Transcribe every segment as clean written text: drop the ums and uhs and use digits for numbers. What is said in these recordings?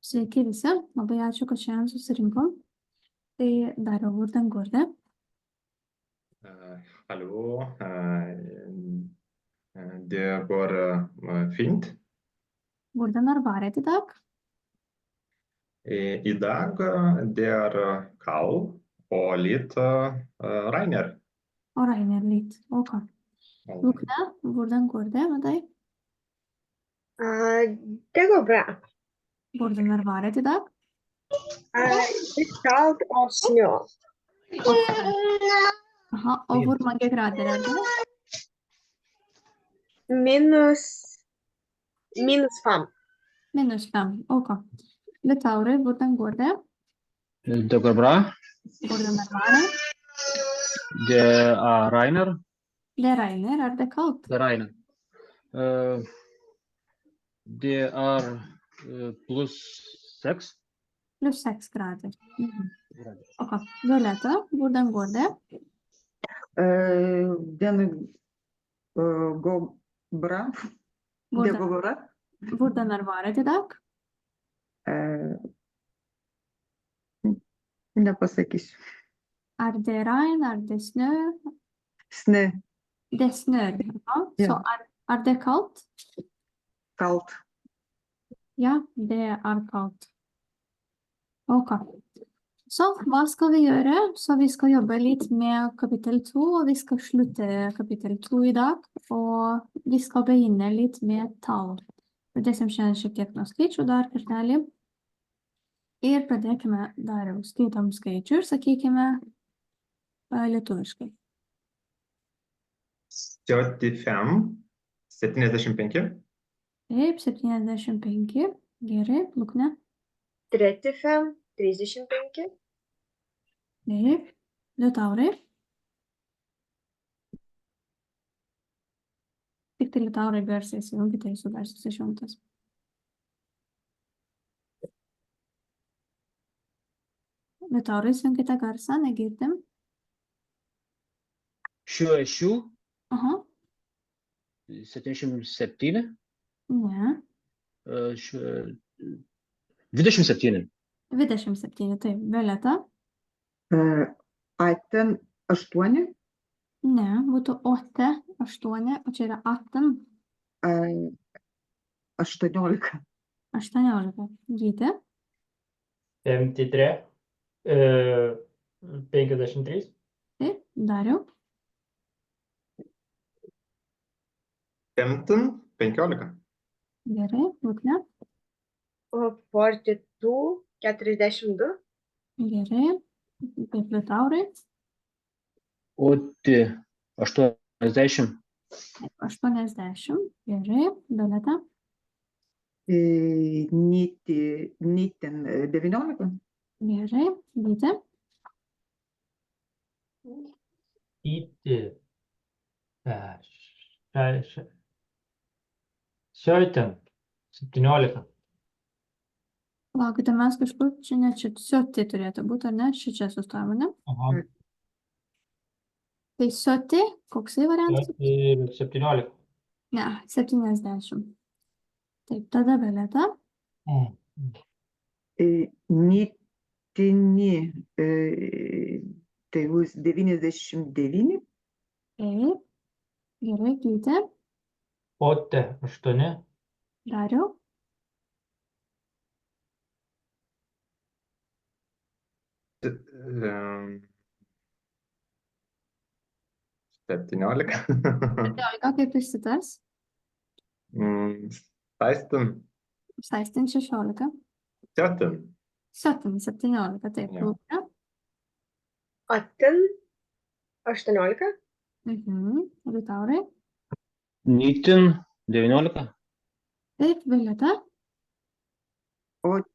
Sveiki visi, labai ačiū, kad šiandien susirinkom. Tai Dariau vardan Gurde. Hallo, det går fint. Hvordan har været i dag? I dag det kald og litt regner. Og regner litt. Ok. Lukne, hvordan går det med deg? Det går bra. Hvordan har været i dag? Litt kaldt og snø. Aha, og hvor mange grader er det? -5. -5. Ok. Liutaurai, hvordan går det? Det går bra. Hvordan har været? Det regner. Det regner. Er det kaldt? Det regner. Det +6. +6 grader. Ok. Violetta, hvordan går det? Den går bra. Det går bra. Hvordan har været i dag? Nepasakysiu. Er det regn? Er det snø? Snø, Det snør. Ja. Ja. Så er det kaldt? kaldt. Ja, det er kaldt. Ok. Så hva skal vi gjøre? Så vi skal jobbe litt med kapittel 2, og vi skal slutte kapittel 2 i dag. Og vi skal begynne litt med tall. For det som skjer šiek tiek nuo skaičių dar kartelį. Ir pradėkime dar jau skaitom skaičių ir sakykime lietuviškai. 75, 75, Taip, 75. Gerai, Lukne. 35, 35. Taip, Liutaurai. Tik tai Liutaurai garsiai įsijunkite, jūsų garsus išjungtas. Liutaurai, įsijunkite garsą, negirdim. 6, Aha, 77, ne. 27. 27, taip, Violeta. 8, 8, Ne, būtų 8, 8, o čia yra 18. 18, 18. Gyti. 53, 53, Taip, Dariau. 15, 15. Gerai, Lukne. 42, 42. Gerai. Taip, Liutaurai. 80. 80. Gerai, Violeta. 19, Gerai, Gyti. 17, 17. Laukite, mes kažkur čia ne čia, sioti turėtų būti, ar ne? Šičia sustojame, ne? Aha. Tai sioti, koksai variantas? 17. Ne, 70. Taip, tada Violeta. 9, tai bus 99, Taip. Gerai, Gyti. 8, 8. Dariau. 17. 17, kaip išsitars? 16, Saistin 16. 17. 17, taip. Jo. Lukne. 18, 18. Liutaurai. 19, 19. Taip, Violeta. 8,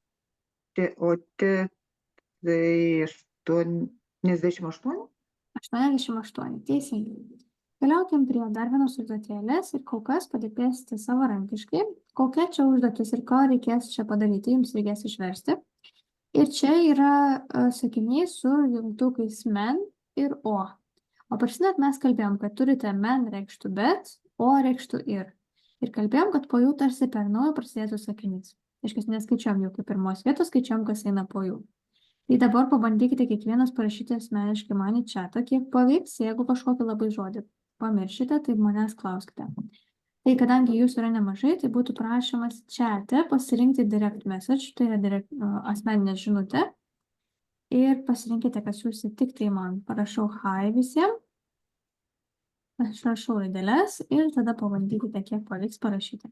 tai 88. 88, teisingai. Keliaukim prie dar vienos užduotėlės ir kol kas padėpėsite savarankiškai, kokia čia užduotis ir ką reikės čia padaryti, jums reikės išversti. Ir čia yra sakiniai su jungtukais men ir o. O prasinet mes kalbėjom, kad turite men reikštų bet, o reikštų ir. Ir kalbėjom, kad po jų tarsi per naujo prasidėtų sakinys. Reiškia, neskaičiuojam jau kaip pirmos vietos, skaičiuojam, kas eina po jų. Tai dabar pabandykite kiekvienas parašyti asmeniškai man į chatą, kiek pavyks. Jeigu kažkokį labai žodį pamiršite, tai manęs klauskite. Tai kadangi jūsų yra nemažai, tai būtų prašymas chat'e pasirinkti direct message, tai yra asmeninė žinutė. Ir pasirinkite, kas jūs tik tai man. Parašau hi visiems. Aš rašau raideles ir tada pabandykite, kiek pavyks parašyti.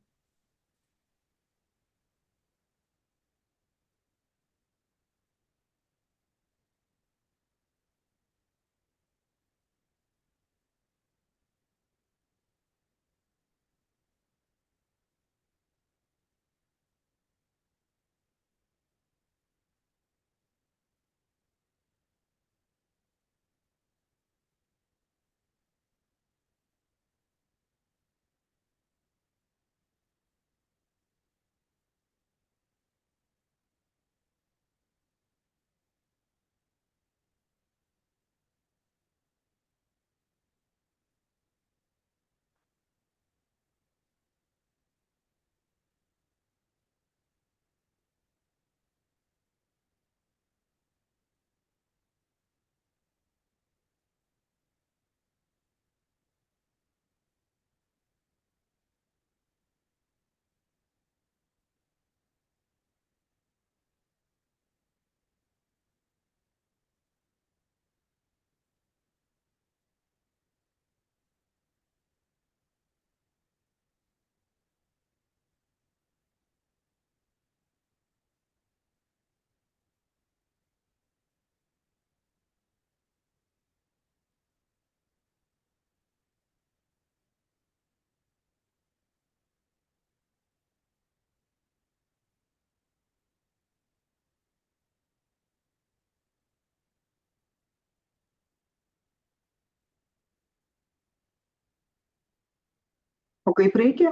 O kaip reikia?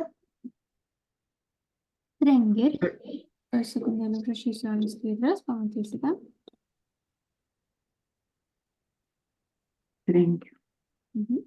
Rengir. Sekundėlę užrašysiu ant skaidrės, pamatysite. Rengiu. Mhm.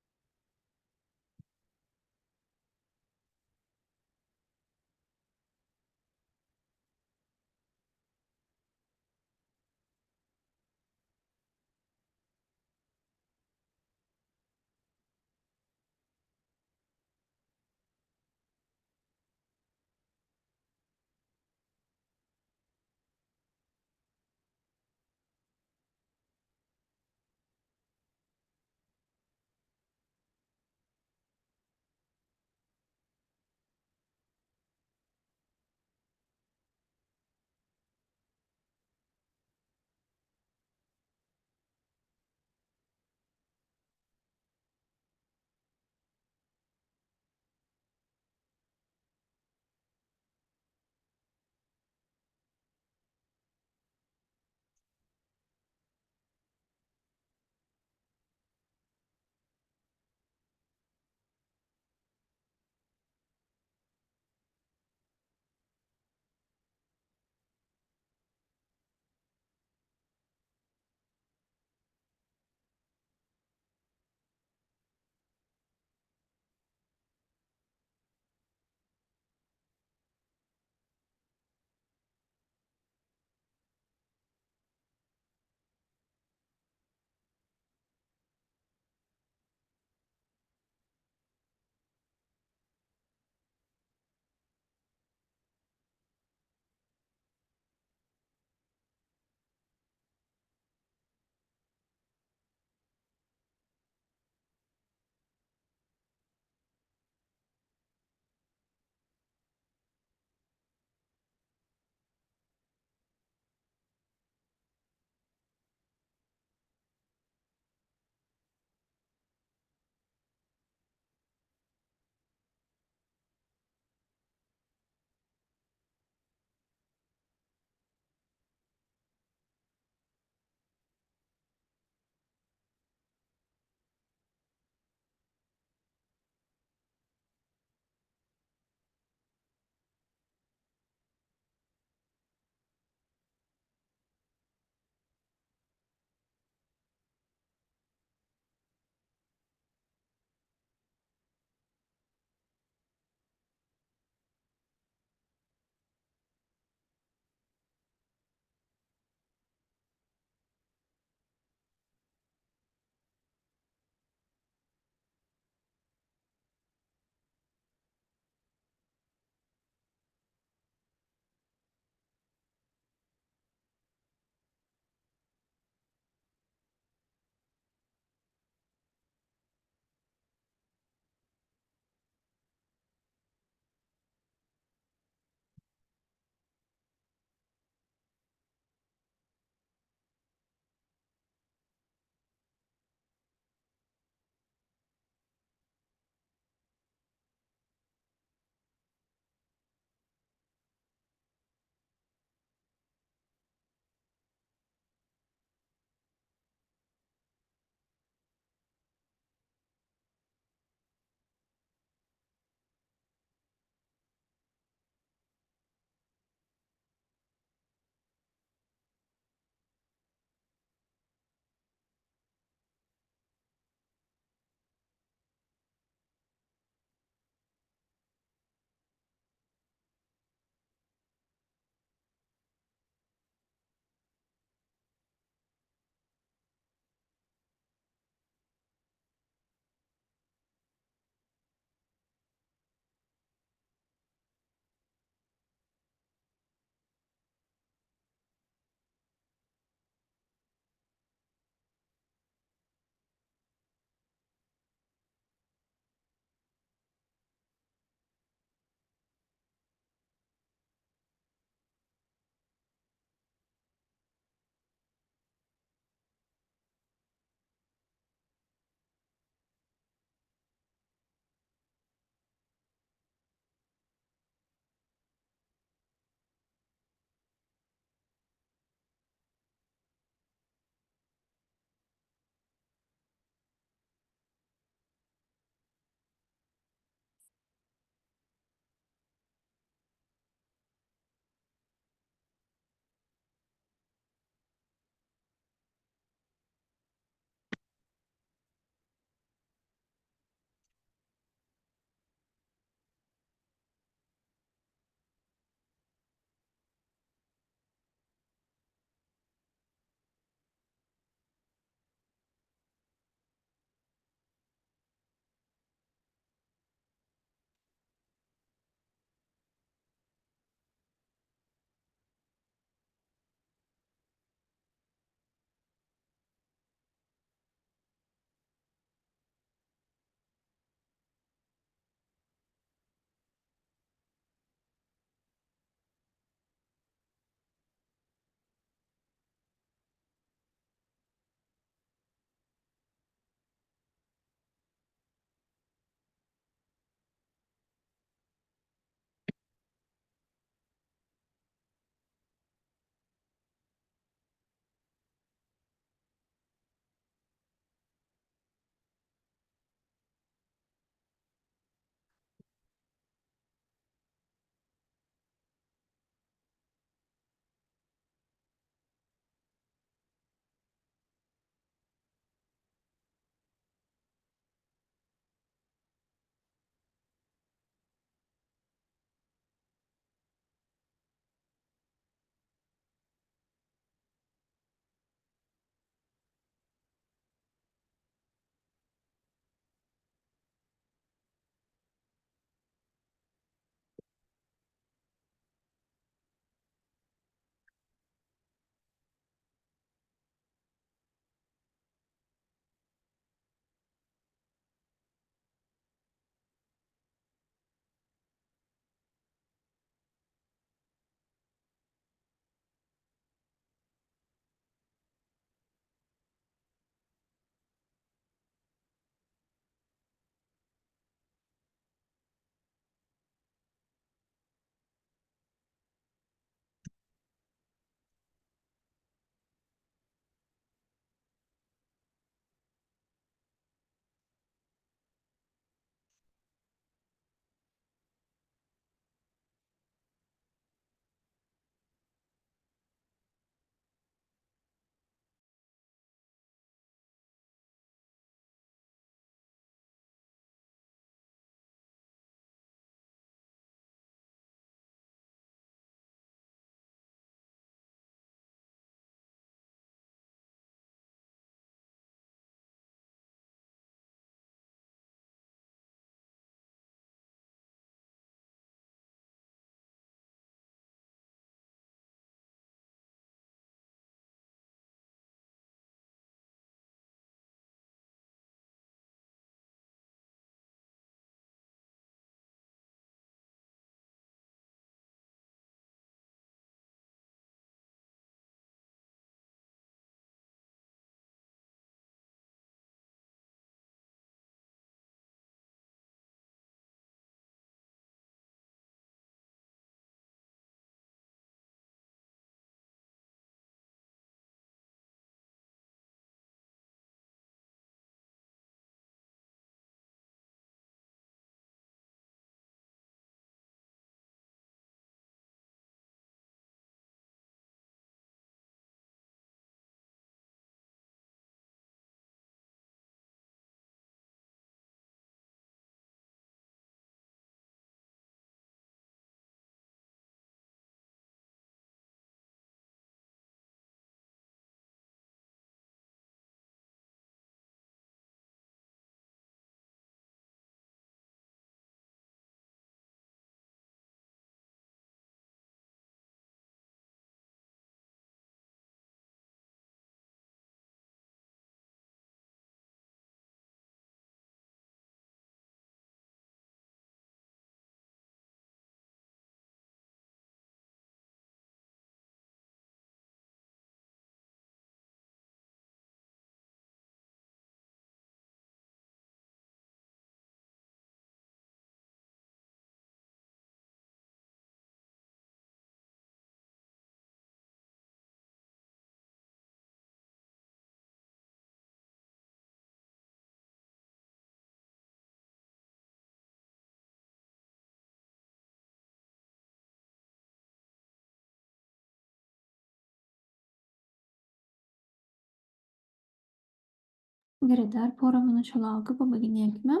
Gerai, dar porą minučių laukiu, pabaiginėkime.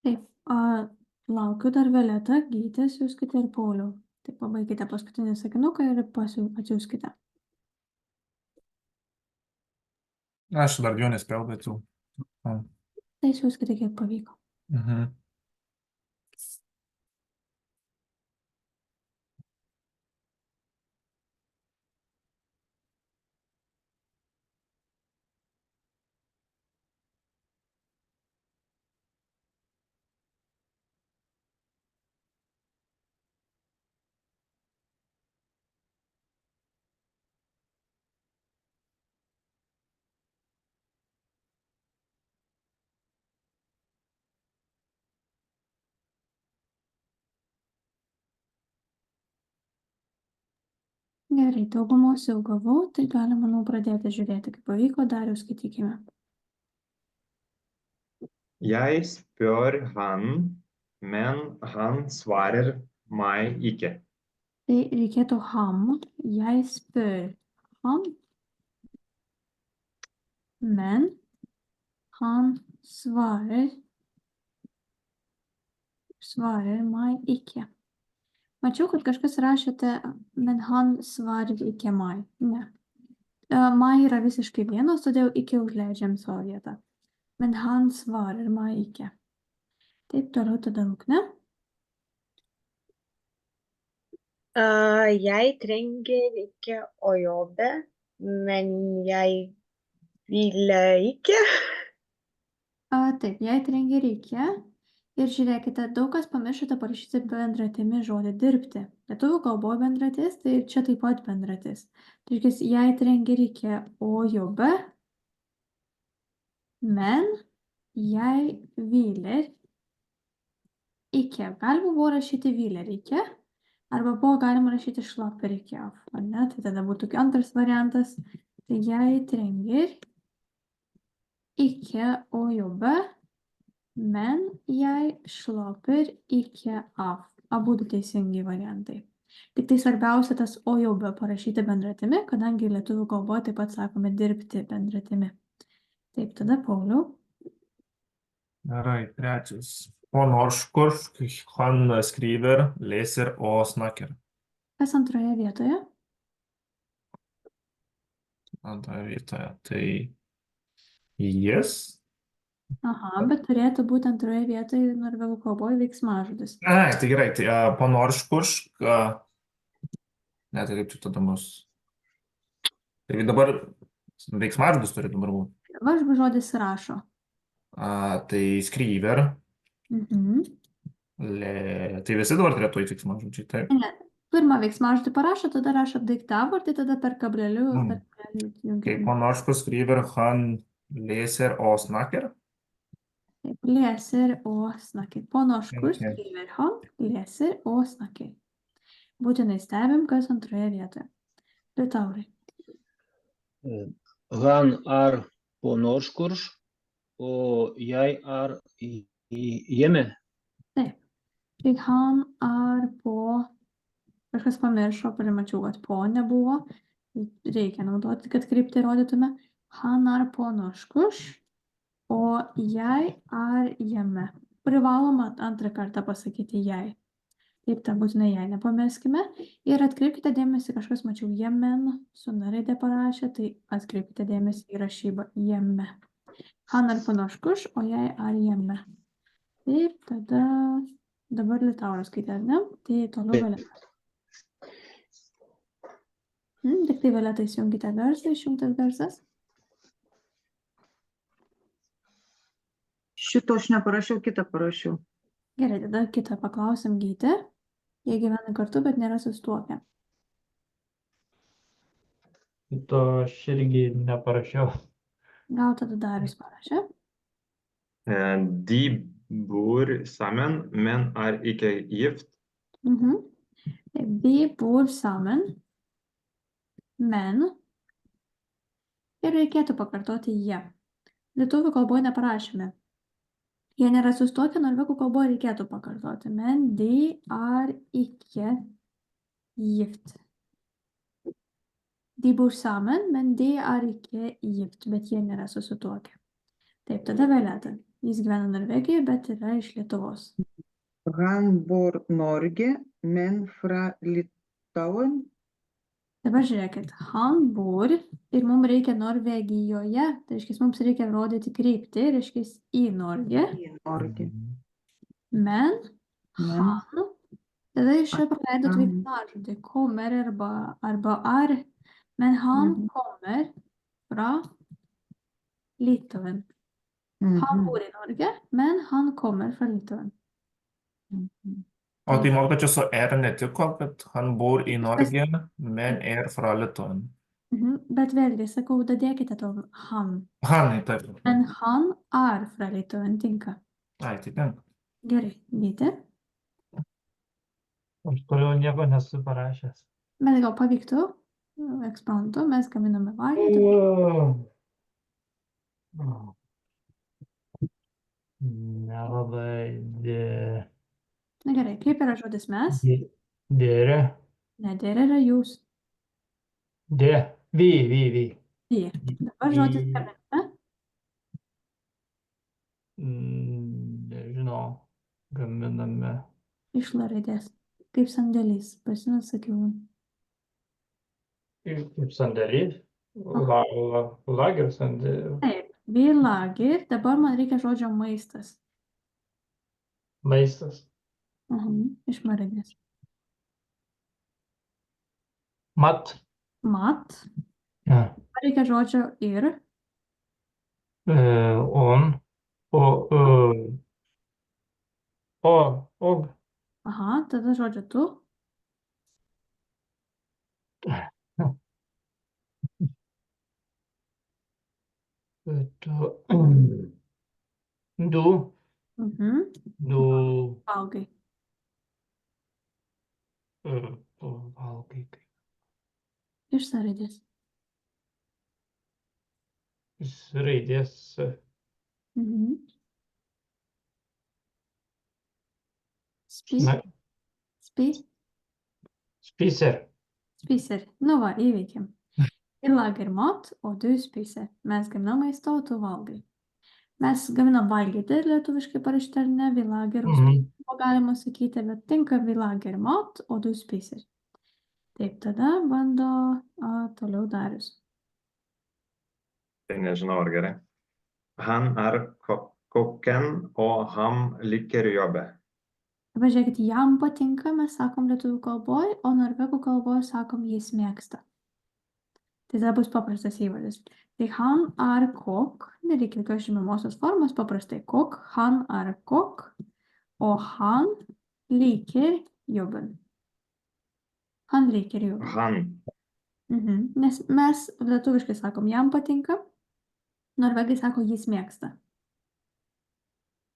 Taip, laukiu dar Violetą, Gytį, siųskite ir Paulių. Taip, pabaikite paskutinį sakinuką ir atsiųskite. Aš dar jo nespėjau, bet jau. Tai siųskite, kiek pavyko. Mhm. Gerai, daugumos jau gavau, tai galima, manau, pradėti žiūrėti, kaip pavyko, Dariau, skaitykime. Jeg spør han, men han svarer meg ikke. Tai reikėtų ham, jeg spør ham, men han svarer meg ikke. Mačiau, kad kažkas rašėte, men han svarer ikke meg. Ne. Mai yra visiškai vienos, todėl iki užleidžiam savo vietą. Men han svarer meg ikke. Taip, toliau tada Ugne. Jeg trenger ikke å jobbe, men jeg vil ikke. Taip, jei trenger reikia. Ir žiūrėkite, daug kas pamiršote parašyti bendratimi žodį dirbti. Lietuvių kalboje bendratis, tai čia taip pat bendratis. Tai reiškia, jei trenger reikia å jobbe, men jeg hviler ikke. Galima buvo rašyti hviler ikke, arba buvo galima rašyti slapper ikke. Ne? Tai tada būtų antras variantas. Tai jeg trenger ikke å jobbe, men jeg slapper ikke av. Abu teisingi variantai. Tik tai svarbiausia tas o jobbe parašyti bendratimi, kadangi lietuvių kalboje taip pat sakome dirbti bendratimi. Taip, tada Pauliau. Gerai, trečias. På norsk han skriver, leser og snakker. Kas antroje vietoje? Antroje vietoje. Tai jis. Aha, bet turėtų būti antroje vietoje norvegų kalboje veiksmažodis. Ai, tai gerai. Tai po norsk ne, tai kaip čia tada mus. Tai dabar veiksmažodis turi dabar būti. Dabar žodis rašo. Tai skriver. Mhm. Tai visi dabar turėtų į veiksmažodžiai, taip? Ne, pirmą veiksmažodį parašo, tada rašo daiktavardį, tada per kablelių. Kaip på norsk skriver han leser og snakker. Taip, leser og snakker. På norsk Ok. skriver han, leser og snakker. Būtinai stebim, kas antroje vietoje. Liutaurai. Han på norskkurs, og jeg hjemme. Taip. Tai han på... Kažkas pamiršo, primačiau, kad po nebuvo. Reikia naudoti, kad kryptį rodytume. Han på norskkurs, o jeg hjemme. Privaloma antrą kartą pasakyti jei. Taip, tą būtinai jei nepameskime. Ir atkreipkite dėmesį, kažkas mačiau jemen, su naraidė parašė, tai atkreipkite dėmesį į rašybą jemme. Han po norskkurs, o jei jemme. Taip, tada dabar Liutauras skaitė, ne? Tai toliau Violeta. Tik tai Violeta įsijungite garsą, išjungtas garsas. Šito aš neparašiau, kitą parašiau. Gerai, tada kitą paklausim Gytį. Jie gyvena kartu, bet nėra susituokę. To aš irgi neparašiau. Gal tada Darius parašė. De bor sammen, men ikke gift. Taip, de bor sammen, men ir reikėtų pakartoti jie. Lietuvių kalboje neparašėme. Jie nėra susituokę, norvegų kalboje reikėtų pakartoti. Men de ikke gift. De bor sammen, men de ikke gift, bet jie nėra susituokę. Taip, tada Violeta. Jis gyvena Norvegijoje, bet yra iš Lietuvos. Han bor Norge, men fra Litauen. Dabar žiūrėkit, han bor ir mums reikia Norvegijoje, tai reiškia, mums reikia rodyti kryptį, reiškia, į Norge, I Norge. men Men han, tada iš čia praleidot han. veiksmažodį, kommer arba ar, men han kommer fra Litauen. Han bor i Norge, men han kommer fra Litauen. O tai man, kad čia su R netiko, kad han bor į Norge, men fra Litauen. Bet vėlgi, sakau, dadėkite to han. Hanai, taip. Men han ar fra Litauen tinka. Ai, tai ten. Gerai, Gyti. Aš toliau nieko nesu parašęs. Bet gal pavyktų, ekspromtu, mes gaminame valgyti. Nelabai. Na gerai, kaip yra žodis mes? Dėrė. Ne, dėra yra jūs. Vi. Jie. Dabar žodis gaminame. Nežinau. Gaminame. Išla raidės. Kaip sandėlys. Pasinasakiau. Kaip sandėlys. Lager sandėlys. Taip. Vėlagi. Dabar man reikia žodžio maistas. Maistas. Iš raidės. Mat. Mat. Ja. Dabar reikia žodžio ir. On. Og. Aha, tada žodžio tu. Du. Du. Valgai. Valgai. Iš raidės. Raidės. Spy. Spy. Spiser. Spiser. Nu va, įveikėm. Ir lager mat, o du spiser. Mes gaminam maistą, o tu valgai. Mes gaminam valgyti, lietuviškai parašyti ar ne, vilager, galima sakyti, bet tinka vilager mat, o du spiser. Taip, tada bando toliau Darius. Tai nežinau, ar gerai. Han ar koken, o ham liker jobbe. Dabar žiūrėkit, jam patinka, mes sakom lietuvių kalboj, o norvegų kalboj sakom jis mėgsta. Tai tada bus paprastas įvardis. Tai han ar kok, nereikia jokios žymimosios formos, paprastai kok, han ar kok, o han liker jobben. Han liker jobben. Han. Nes mes lietuviškai sakom jam patinka, norvegai sako jis mėgsta.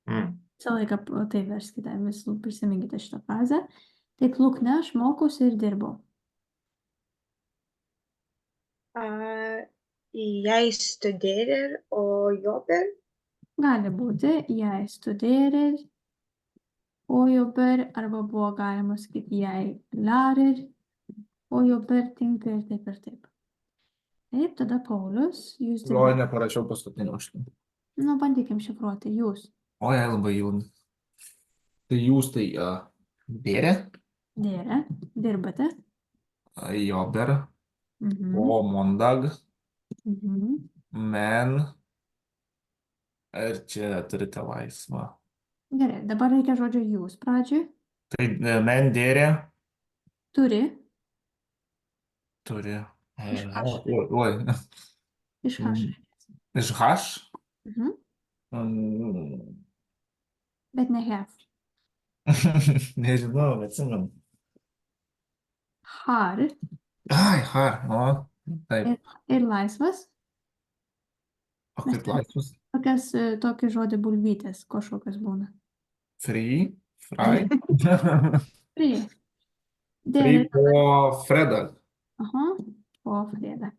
Visą laiką tai verskite, vis prisiminkite šitą frazę. Tai klukne, aš mokausi ir dirbau. Jeg studerer og jobber. Gali būti, jeg studerer og jobber, arba buvo galima sakyti, jeg lærer og jobber, tinka ir taip ir taip. Taip, tada Paulius, jūs O, neparašiau paskutinio šitą. Nu, bandykim šifruoti, jūs. O, jai labai jauni. Tai jūs tai dėrė, Dėrė, dirbate. jobber, o mondag, men, ir čia turite laisvą. Gerai, dabar reikia žodžio jūs pradžiui. Tai men dėrė, Turi, turi. Iš H. Oi. iš H. Iš H? Bet ne have. Nežinau, atsimenu. Har Ai, har, o, taip. ir laisvas. O kaip laisvas? Tokį žodį bulvytės kažkokios būna. Free, fry. Free. Free på fredag. Aha, på fredag.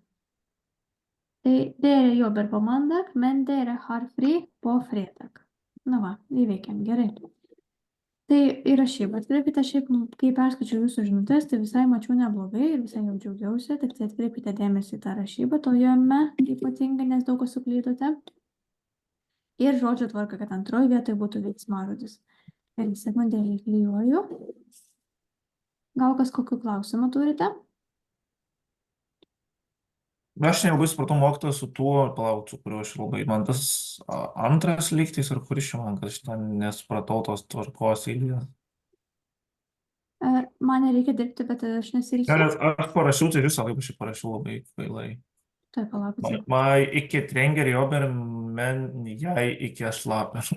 Tai dere jobber på mandag, men dere har fri på fredag. Nu va, įveikiam, gerai. Tai ir rašyba. Atkreipkite šiaip, kai perskaičiau jūsų žinutės, tai visai mačiau neblogai ir visai jau džiaugiausi, tik tai atkreipkite dėmesį į tą rašybą, tojame ypatingai, nes daug ko suklydote. Ir žodžio tvarka, kad antroji vietoje būtų veiksmažodis. Ir sekundėlį klijuoju. Gal kas kokių klausimų turite? Aš nelabai supratau mokytoją su tuo, palauk, su kuriuo aš labai, man tas antras lygtis ir kuris čia man, kad aš ten nesupratau tos tvarkos eilės. Man nereikia dirbti, bet aš nesilsiu. Nes aš parašiau tai visą laiką, aš parašiau labai kvailai. Tai palaukite. Man iki trenger jober, men jai iki šlaper.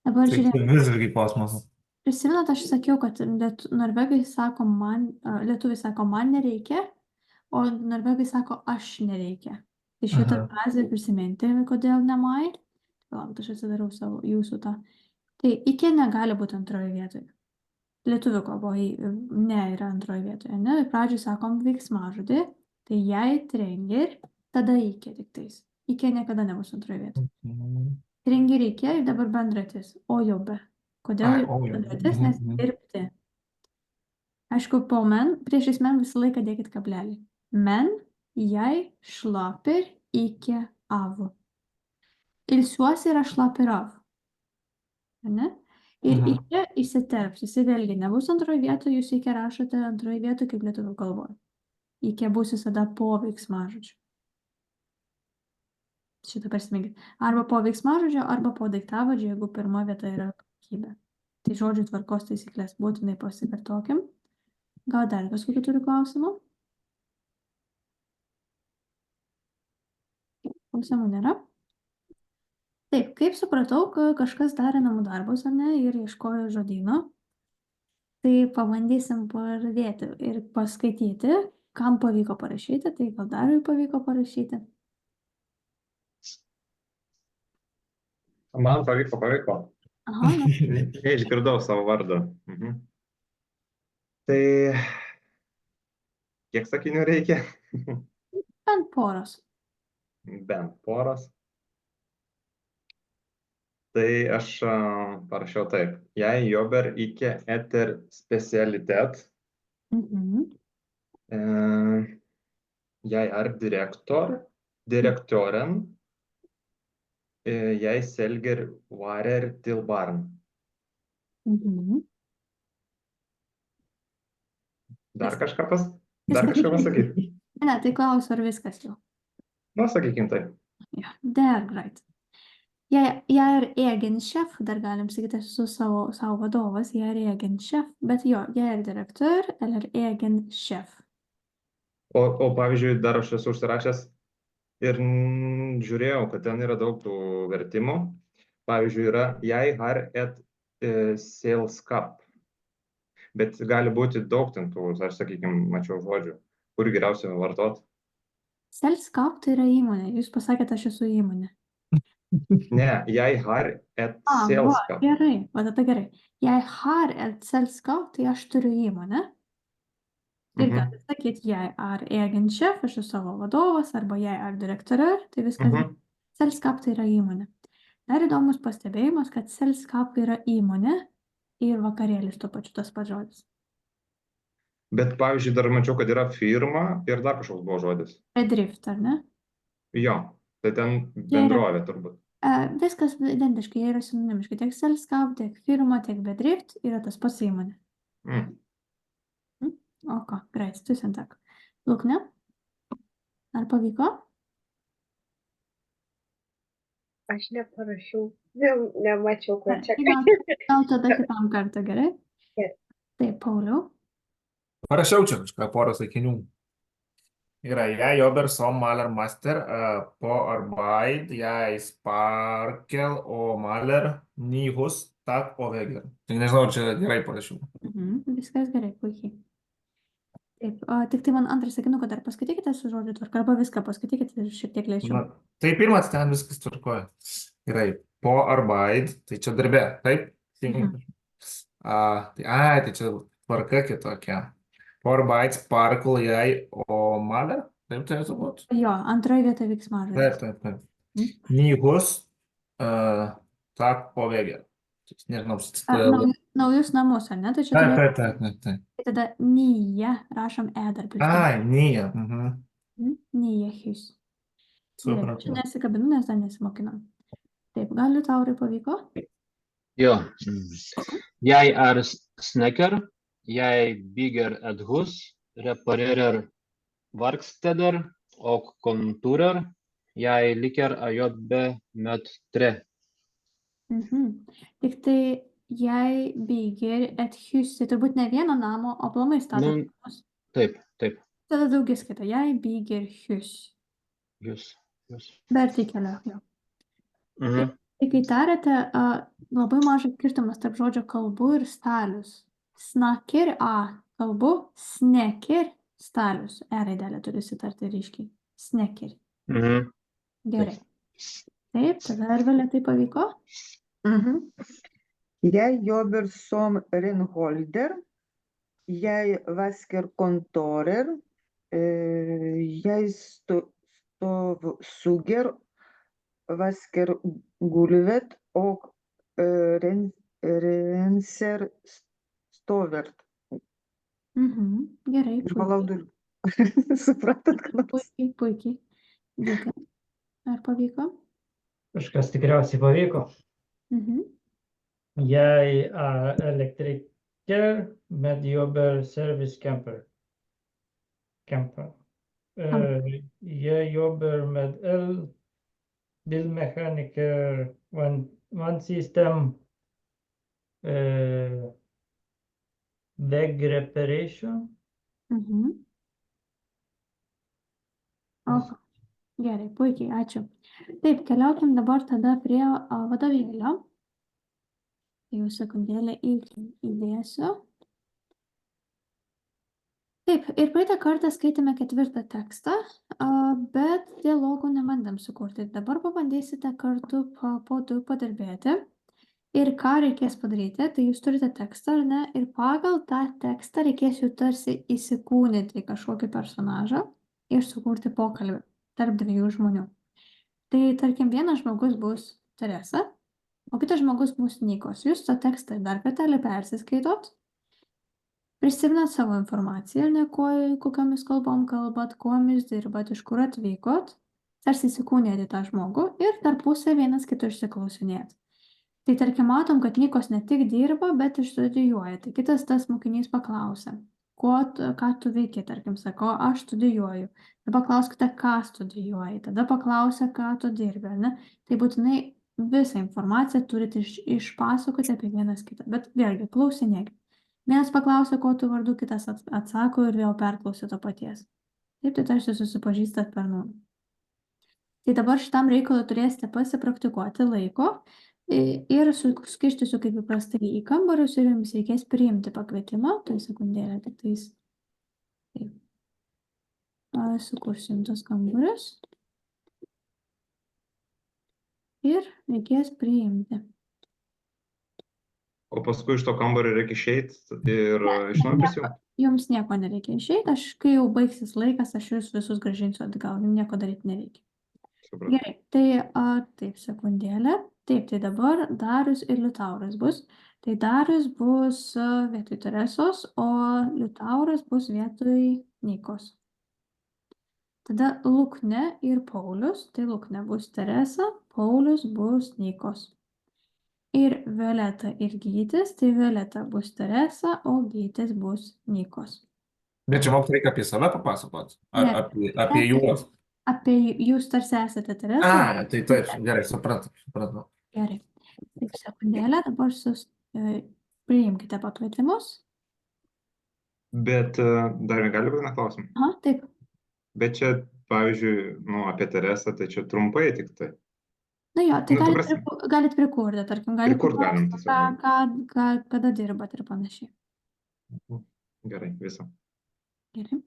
Dabar Tai žiūrėk, visiškai kosmosas. prisimenat, aš sakiau, kad norvegai sako lietuviai sako man nereikia, o norvegai sako aš nereikia. Tai šitą Aha. frazę prisiminti, kodėl ne mai. Palaukite, aš atsidarau savo jūsų tą. Tai iki negali būti antroje vietoje. Lietuvių kalboje ne yra antroje vietoje. Ne? Pradžioj sakom veiksmažodį, tai jei trenger, tada iki tiktais. Iki niekada nebus antroje vietoje. Trenger iki ir dabar bendratis, o jau be. Kodėl O jau. bendratis? Nes dirbti. Aišku, po men, priešais men visą laiką dėkit kablelį. Men, jei šlaper iki av. Ilsiuosi yra šlaper av. Ne? Ir Mhm. iki įsiterps, jisai vėlgi nebus antroje vietoje, jūs iki rašote antroje vietoje kaip lietuvių kalboje. Iki bus visada po veiksmažodžio. Šitą persiminkit. Arba po veiksmažodžio, arba po daiktavardžio, jeigu pirma vieta yra kokybė. Tai žodžių tvarkos taisyklės būtinai pasikartokim. Gal dar kažkokių turi klausimų? Klausimų nėra? Taip, kaip supratau, kažkas darė namų darbus, ar ne, ir ieškojo žodyno. Tai pabandysim pradėti ir paskaityti, kam pavyko parašyti, tai gal Dariui pavyko parašyti. Man pavyko. Aha, Neišgirdau savo vardą. Tai kiek sakinių reikia? bent poros. Bent poros. Tai aš parašiau taip. Jei jober ikke etter specialitet, jeg direktoren, jeg selger varer til barn. Dar kažką pasakyti? Ne, tai klausiu, ar viskas jau. Nu, sakykim tai. Ja, det är greit. Jeg er egen sjef, dar galim sakyti, esu savo vadovas, jeg er egen sjef, bet jo, jeg er direktør eller egen sjef. O pavyzdžiui, dar aš esu užsirašęs ir žiūrėjau, kad ten yra daug tų vertimų. Pavyzdžiui, yra jeg har et selskap. Bet gali būti daug ten tų, aš sakykime, mačiau žodžių, kur geriausia vartoti. Selskap tai yra įmonė, jūs pasakėte, aš esu įmonė. Ne, jeg har et selskap. Gerai, o tada gerai. Jeg har et selskap, tai aš turiu įmonę. Ir gali sakyti, jeg er egen sjef, aš esu savo vadovas, arba jeg er direktorør, tai viskas. Selskap tai yra įmonė. Dar įdomus pastebėjimas, kad selskap yra įmonė ir vakarėlis tuo pačiu tas pats žodis. Bet pavyzdžiui, dar mačiau, kad yra firma ir dar kažkoks buvo žodis. Bedrift, ar ne? Jo, tai ten bendrovė turbūt. Viskas identiškai, jie yra sinonimiškai. Tiek selskap, tiek firma, tiek bedrift yra tas pats įmonė. O ką, greit, tusen tak. Lukne? Ar pavyko? Aš neparašiau, nemačiau, kur čia. Gal tada kitam kartą, gerai? Taip, Pauliau. Parašiau čia kažką porą sakinių. Yra, jeg jobber som malermeister på arbeid, jeg sparkel og maler ny hus, tak og vegger. Tai nežinau, ar čia gerai parašiau. Viskas gerai, puikiai. Taip, tik tai man antrą sakinuką dar paskaitykite su žodžiu tvarka, arba viską paskaitykite ir šiek tiek lėčiau. Tai pirmas ten viskas tvarkoja. Gerai, po arbeid, tai čia darbe, taip? Tai čia tvarka kitokia. Po arbeid sparkel jeg og maler, taip turėtų būti? Jo, antroje vietoje veiksmažodis. Taip. Ny hus, tak po vegger. Nežinau, Naujus namus, ar ne? Tai čia taip. tada nye, rašom dar prieš. Nye. Nye hus. Čia nesikabinu, nes dar nesimokinam. Taip, gal Liutaurai pavyko? Jo. Jeg snekker, jeg bygger et hus, reparerer verksteder og kontorer. Jeg liker å jobbe med tre. Tik tai jei bygger et hus, tai turbūt ne vieno namo, o aplamai stato Nu, namus. Taip. Tada daugiskaita. Jei bygger hus. Jūs. Be artikelio, jo. Mhm. Tai kai tariate, labai mažas skirtumas tarp žodžio kalbu ir stalius. Snakker, kalbu, snekker, stalius. Raidelė turi sitarti ryškiai. Snekker. Mhm. Gerai. Taip, tada ar vėliau tai pavyko? Mhm. Jeg jobber som renholder. Jeg vasker kontorer. Jeg støvsuger, vasker gulvet og renser stover. Gerai, Iš puikiai. balaudų. Supratat, ką nors? Puikiai. Dėkui. Ar pavyko? Kažkas tikriausiai pavyko. Mhm. Jeg elektriker med jobber service camper. Jeg jobber med bilmekaniker, vannsystem, bag reparation. O, gerai, puikiai, ačiū. Taip, keliaukim dabar tada prie vadovėlio. Jau sekundėlę įdėsiu. Taip, ir praeitą kartą skaitėme 4 tekstą, bet dialogų nebandėm sukurti. Dabar pabandysite kartu po 2 padirbėti. Ir ką reikės padaryti, tai jūs turite tekstą, ar ne? Ir pagal tą tekstą reikės jau tarsi įsikūnyti į kažkokį personažą ir sukurti pokalbį tarp 2 žmonių. Tai tarkim, vienas žmogus bus Teresa, o kitas žmogus bus Nikos. Jūs tą tekstą dar kartelį persiskaitot, prisiminat savo informaciją, ne kokiamis kalbom kalbat, kuom jūs dirbat, iš kur atvykot, tarsi įsikūnėti tą žmogų ir tarpusę vienas kito išsiklausinėt. Tai tarkim, matom, kad Nikos ne tik dirba, bet ir studijuoja. Tai kitas tas mokinys paklausia, ką tu veiki, tarkim, sako, aš studijuoju. Tada paklauskite, ką studijuoji. Tada paklausia, ką tu dirbi, ne? Tai būtinai visą informaciją turite išpasakoti apie vienas kitą. Bet vėlgi, klausinėkit. Vienas paklausia, ko tu vardu, kitas atsako ir vėl perklausia to paties. Taip, tai tarsi susipažįstat per nuomonę. Tai dabar šitam reikalui turėsite pasipraktikuoti laiko ir suskirstysiu kaip įprastai į kambarius ir jums reikės priimti pakvietimą. Tai sekundėlę tik tais. Taip. Sukursim tos kambarius. Ir reikės priimti. O paskui iš to kambario reikia išeiti ir iš naujo prisijungti. Jums nieko nereikia išeiti. Kai jau baigsis laikas, aš jūs visus grąžinsiu atgal. Jums nieko daryti nereikia. Supratau. Gerai, tai taip, sekundėlę. Taip, tai dabar Darius ir Liutauras bus. Tai Darius bus vietoj Teresos, o Liutauras bus vietoj Nikos. Tada Luknė ir Paulius. Tai Luknė bus Teresa, Paulius bus Nikos. Ir Violeta ir Gytis. Tai Violeta bus Teresa, o Gytis bus Nikos. Bet čia mums reikia apie save papasakoti? Ne. Ar apie juos? Apie jūs tarsi esate Teresa. Tai taip, gerai, supratau. Gerai. Taip, sekundėlę, dabar priimkite pakvietimus. Bet dar negali būti klausimą. Aha, taip. Bet čia, pavyzdžiui, apie Teresą, tai čia trumpai tik tai. Na jo, tai Nu, ta galit prikurti, tarkim, Prikurt galim tiesiog. kada dirbat ir panašiai. Gerai, visą. Gerai.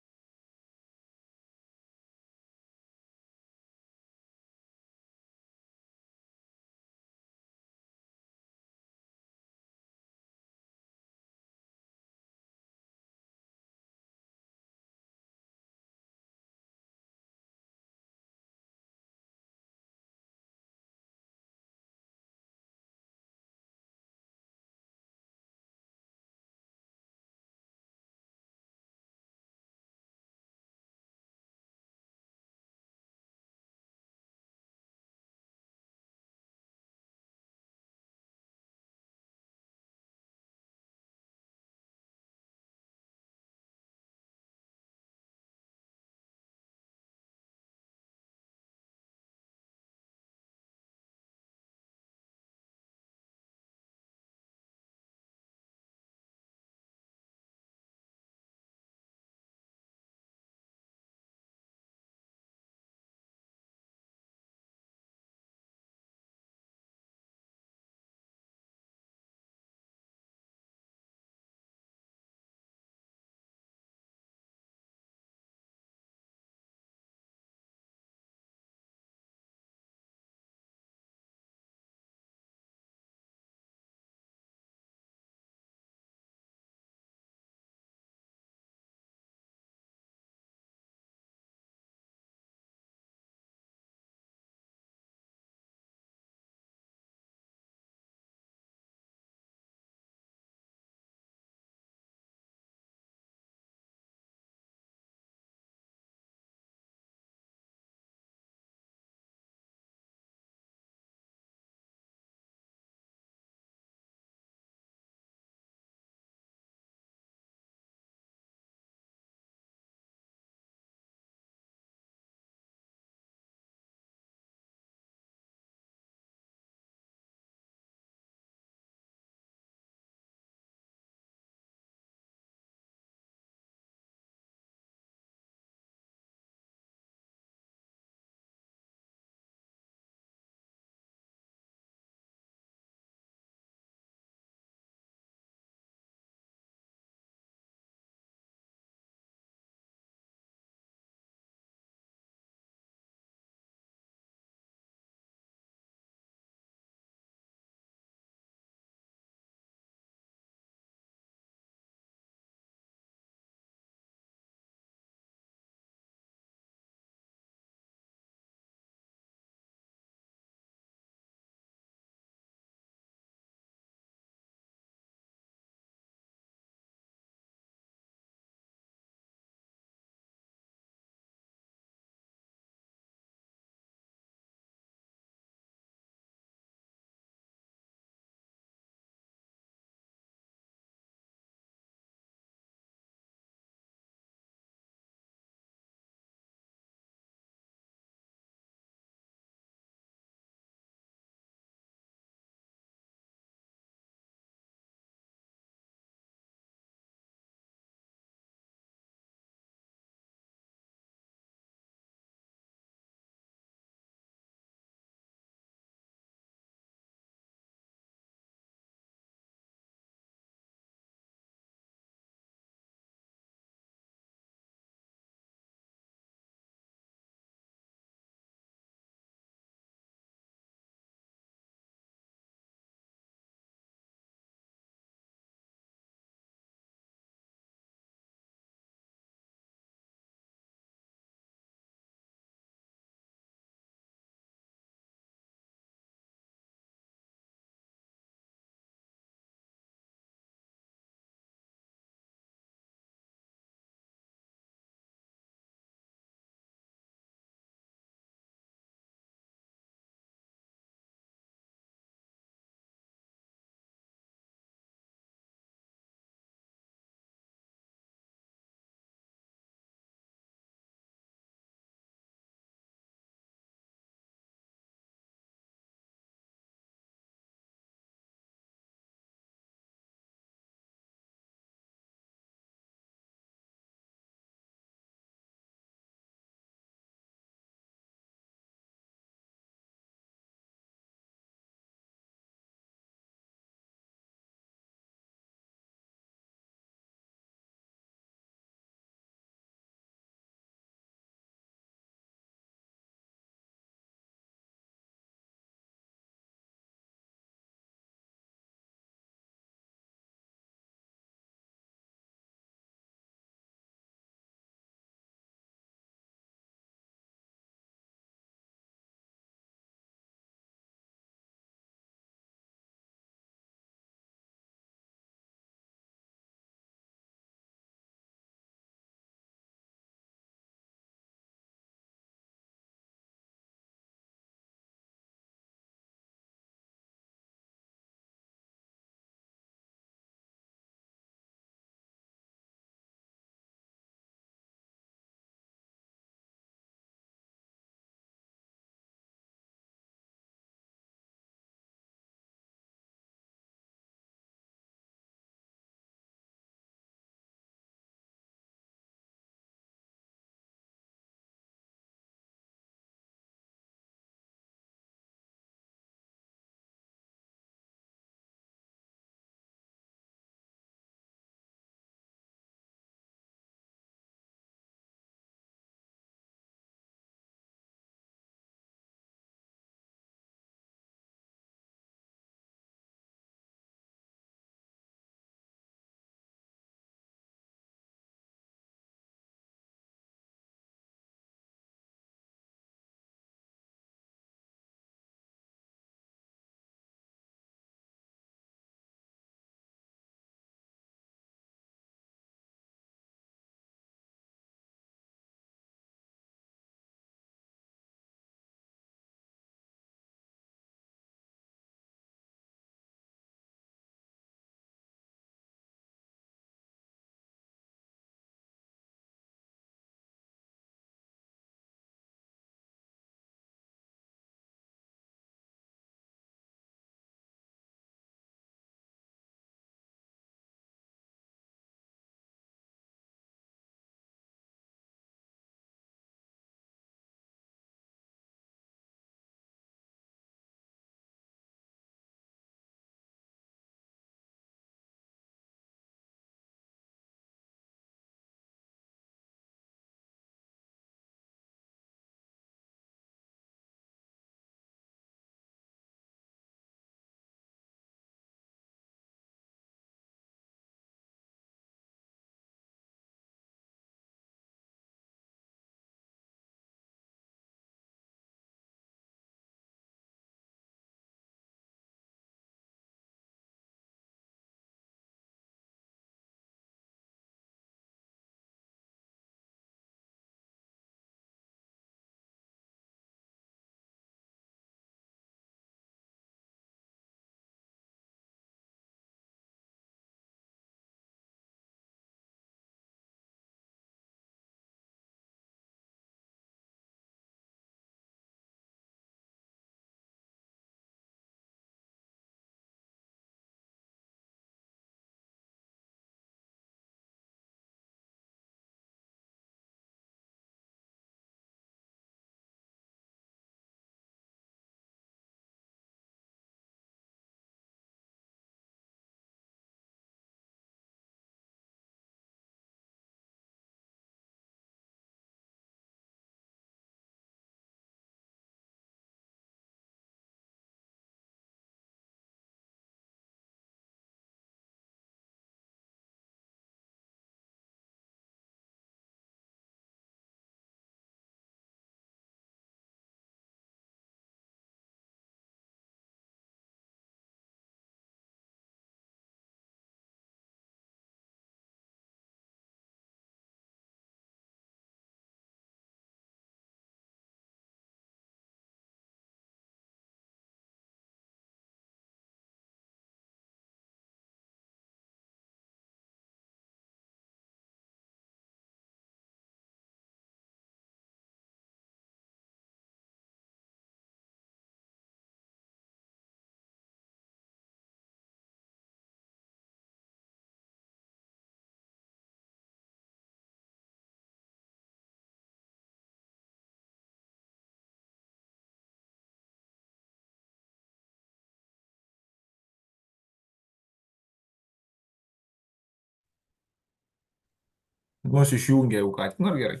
Mus išjungė jau ką tik. Nu, gerai.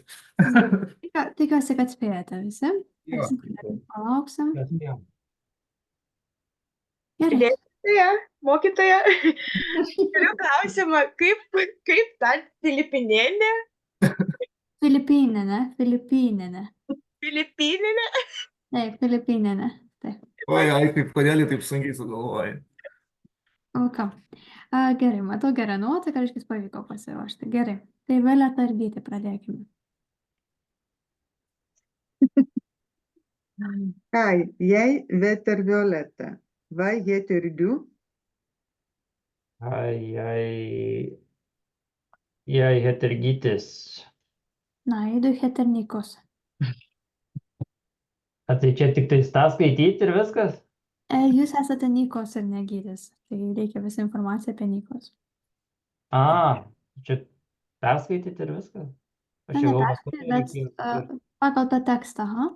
Tikiuosi, kad spėjate visi. Jo. Palauksim. Mes jau. Gerai. Dėstytoja, mokytoja, turiu klausimą, kaip ta Filipinėlė, Filipinėne. Filipinėne. Filipininė? Taip, Filipinėne. Taip. Oi, ai, kaip, kodėl jį taip sunkiai sugalvojai? O ką? Gerai, matau gerą nuotaiką, reiškia, pavyko pasiruošti. Gerai. Tai Violeta ir Gyti pradėkime. Hi, jeg heter Violetta. Hva heter du? Jeg heter Gytis. Nei, du heter Nikos. A tai čia tik tais tą skaityti ir viskas? Jūs esate Nikos ir ne Gytis. Tai reikia visą informaciją apie Nikos. Čia perskaityti ir viskas? Aš Ne, jau neperskaityti, bet pagal tą tekstą, aha.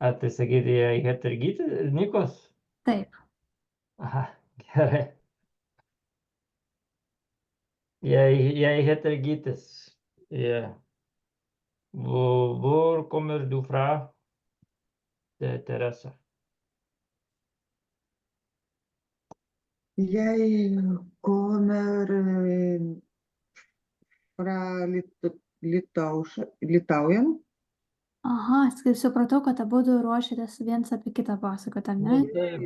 A tai sakyti, jeg heter Gytis, Nikos? Taip. Aha, gerai. Jeg heter Gytis. Ja. Hvor kommer du fra? Det er Teresa. Jeg kommer fra Litauen. Aha, supratau, kad abudu ruošėtės viens apie kitą pasakoti, ar ne? Taip.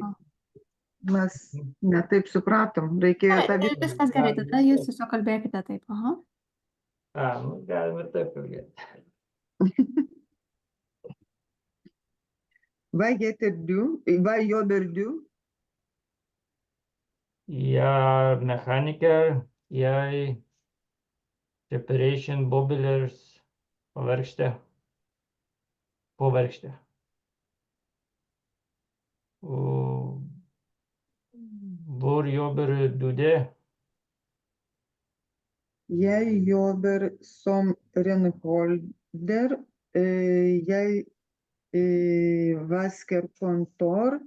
Mes netaip supratom. Reikėjo tą Tai viskas gerai, tada jūs tiesiog kalbėkite taip, aha. Galime ir taip kalbėti. Hva heter du? Hva jobber du? Jeg er mekaniker. Jeg reparation bobilers på verksted. På verksted. Og hvor jobber du det? Jeg jobber som renholder. Jeg vasker kontor.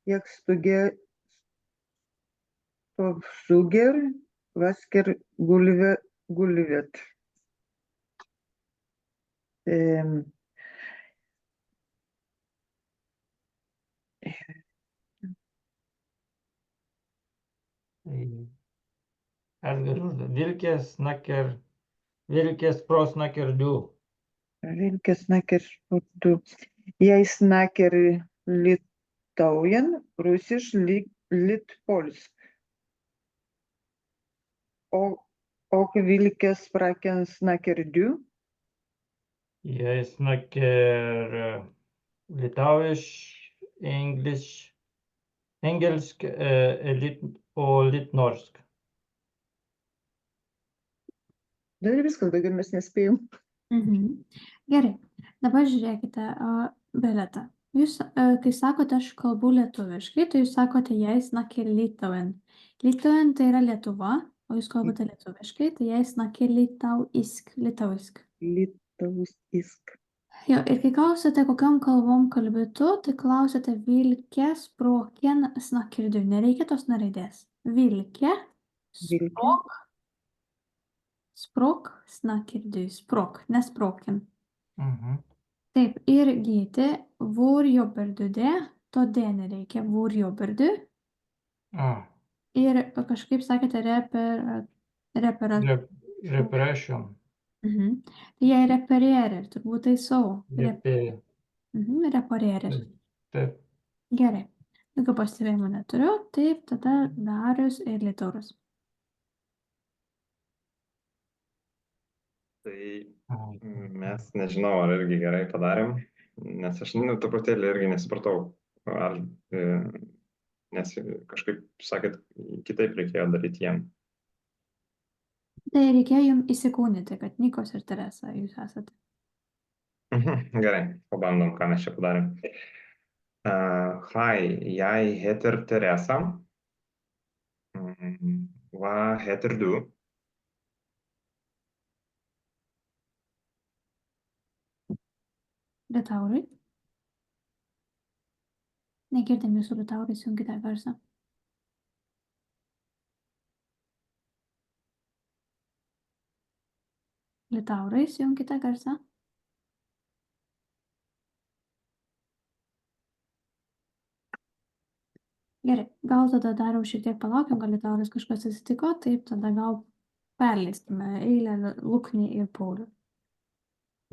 Jeg støvsuger, vasker gulvet. Aš galiu užduoti. Vilkės pro snakker du. Vilke snakker du. Jeg snakker Litauen, russisk, litt polsk. Og hvilke språk snakker du? Jeg snakker litauisk, engelsk og litt norsk. Dar viskas, daugiau mes nespėjom. Gerai, dabar žiūrėkite, Violeta. Jūs, kai sakote, aš kalbu lietuviškai, tai jūs sakote, jei snakker Litauen. Litauen tai yra Lietuva, o jūs kalbate lietuviškai, tai jei snakker litauisk. Litauisk. Jo, ir kai klausite, kokiam kalbom kalbėtų, tai klausite vilke, sproken, snakker du. Nereikia tos raidės. Vilke, sprok, sprok, snakker du. Sprok, ne sproken. Taip, ir Gyti, hvor jobber du det? To D nereikia. Hvor jobber du? Ir kažkaip sakėte Reparation. Tai jei reparerer, turbūt taisau. Reparerer. Taip. Gerai. Daugiau pastebėjimų neturiu. Taip, tada Darius ir Lietauras. Tai mes nežinau, ar irgi gerai padarėm, nes aš truputėlį irgi nesupratau, ar, nes kažkaip, sakėt, kitaip reikėjo daryti jiem. Tai reikėjo jums įsikūnyti, kad Nikos ir Teresa jūs esate. Gerai, pabandom, ką mes čia padarėm. Hi, jeg heter Teresa. Hva heter du? Liutaurai. Negirdim jūsų, Liutaurai, įjunkite garsą. Liutaurai, įsijunkite garsą. Gerai, gal tada dar jau šiek tiek palaukiam, gal Liutauras kažkas atsitiko, taip tada gal perleiskime eilę Luknį ir Paulių.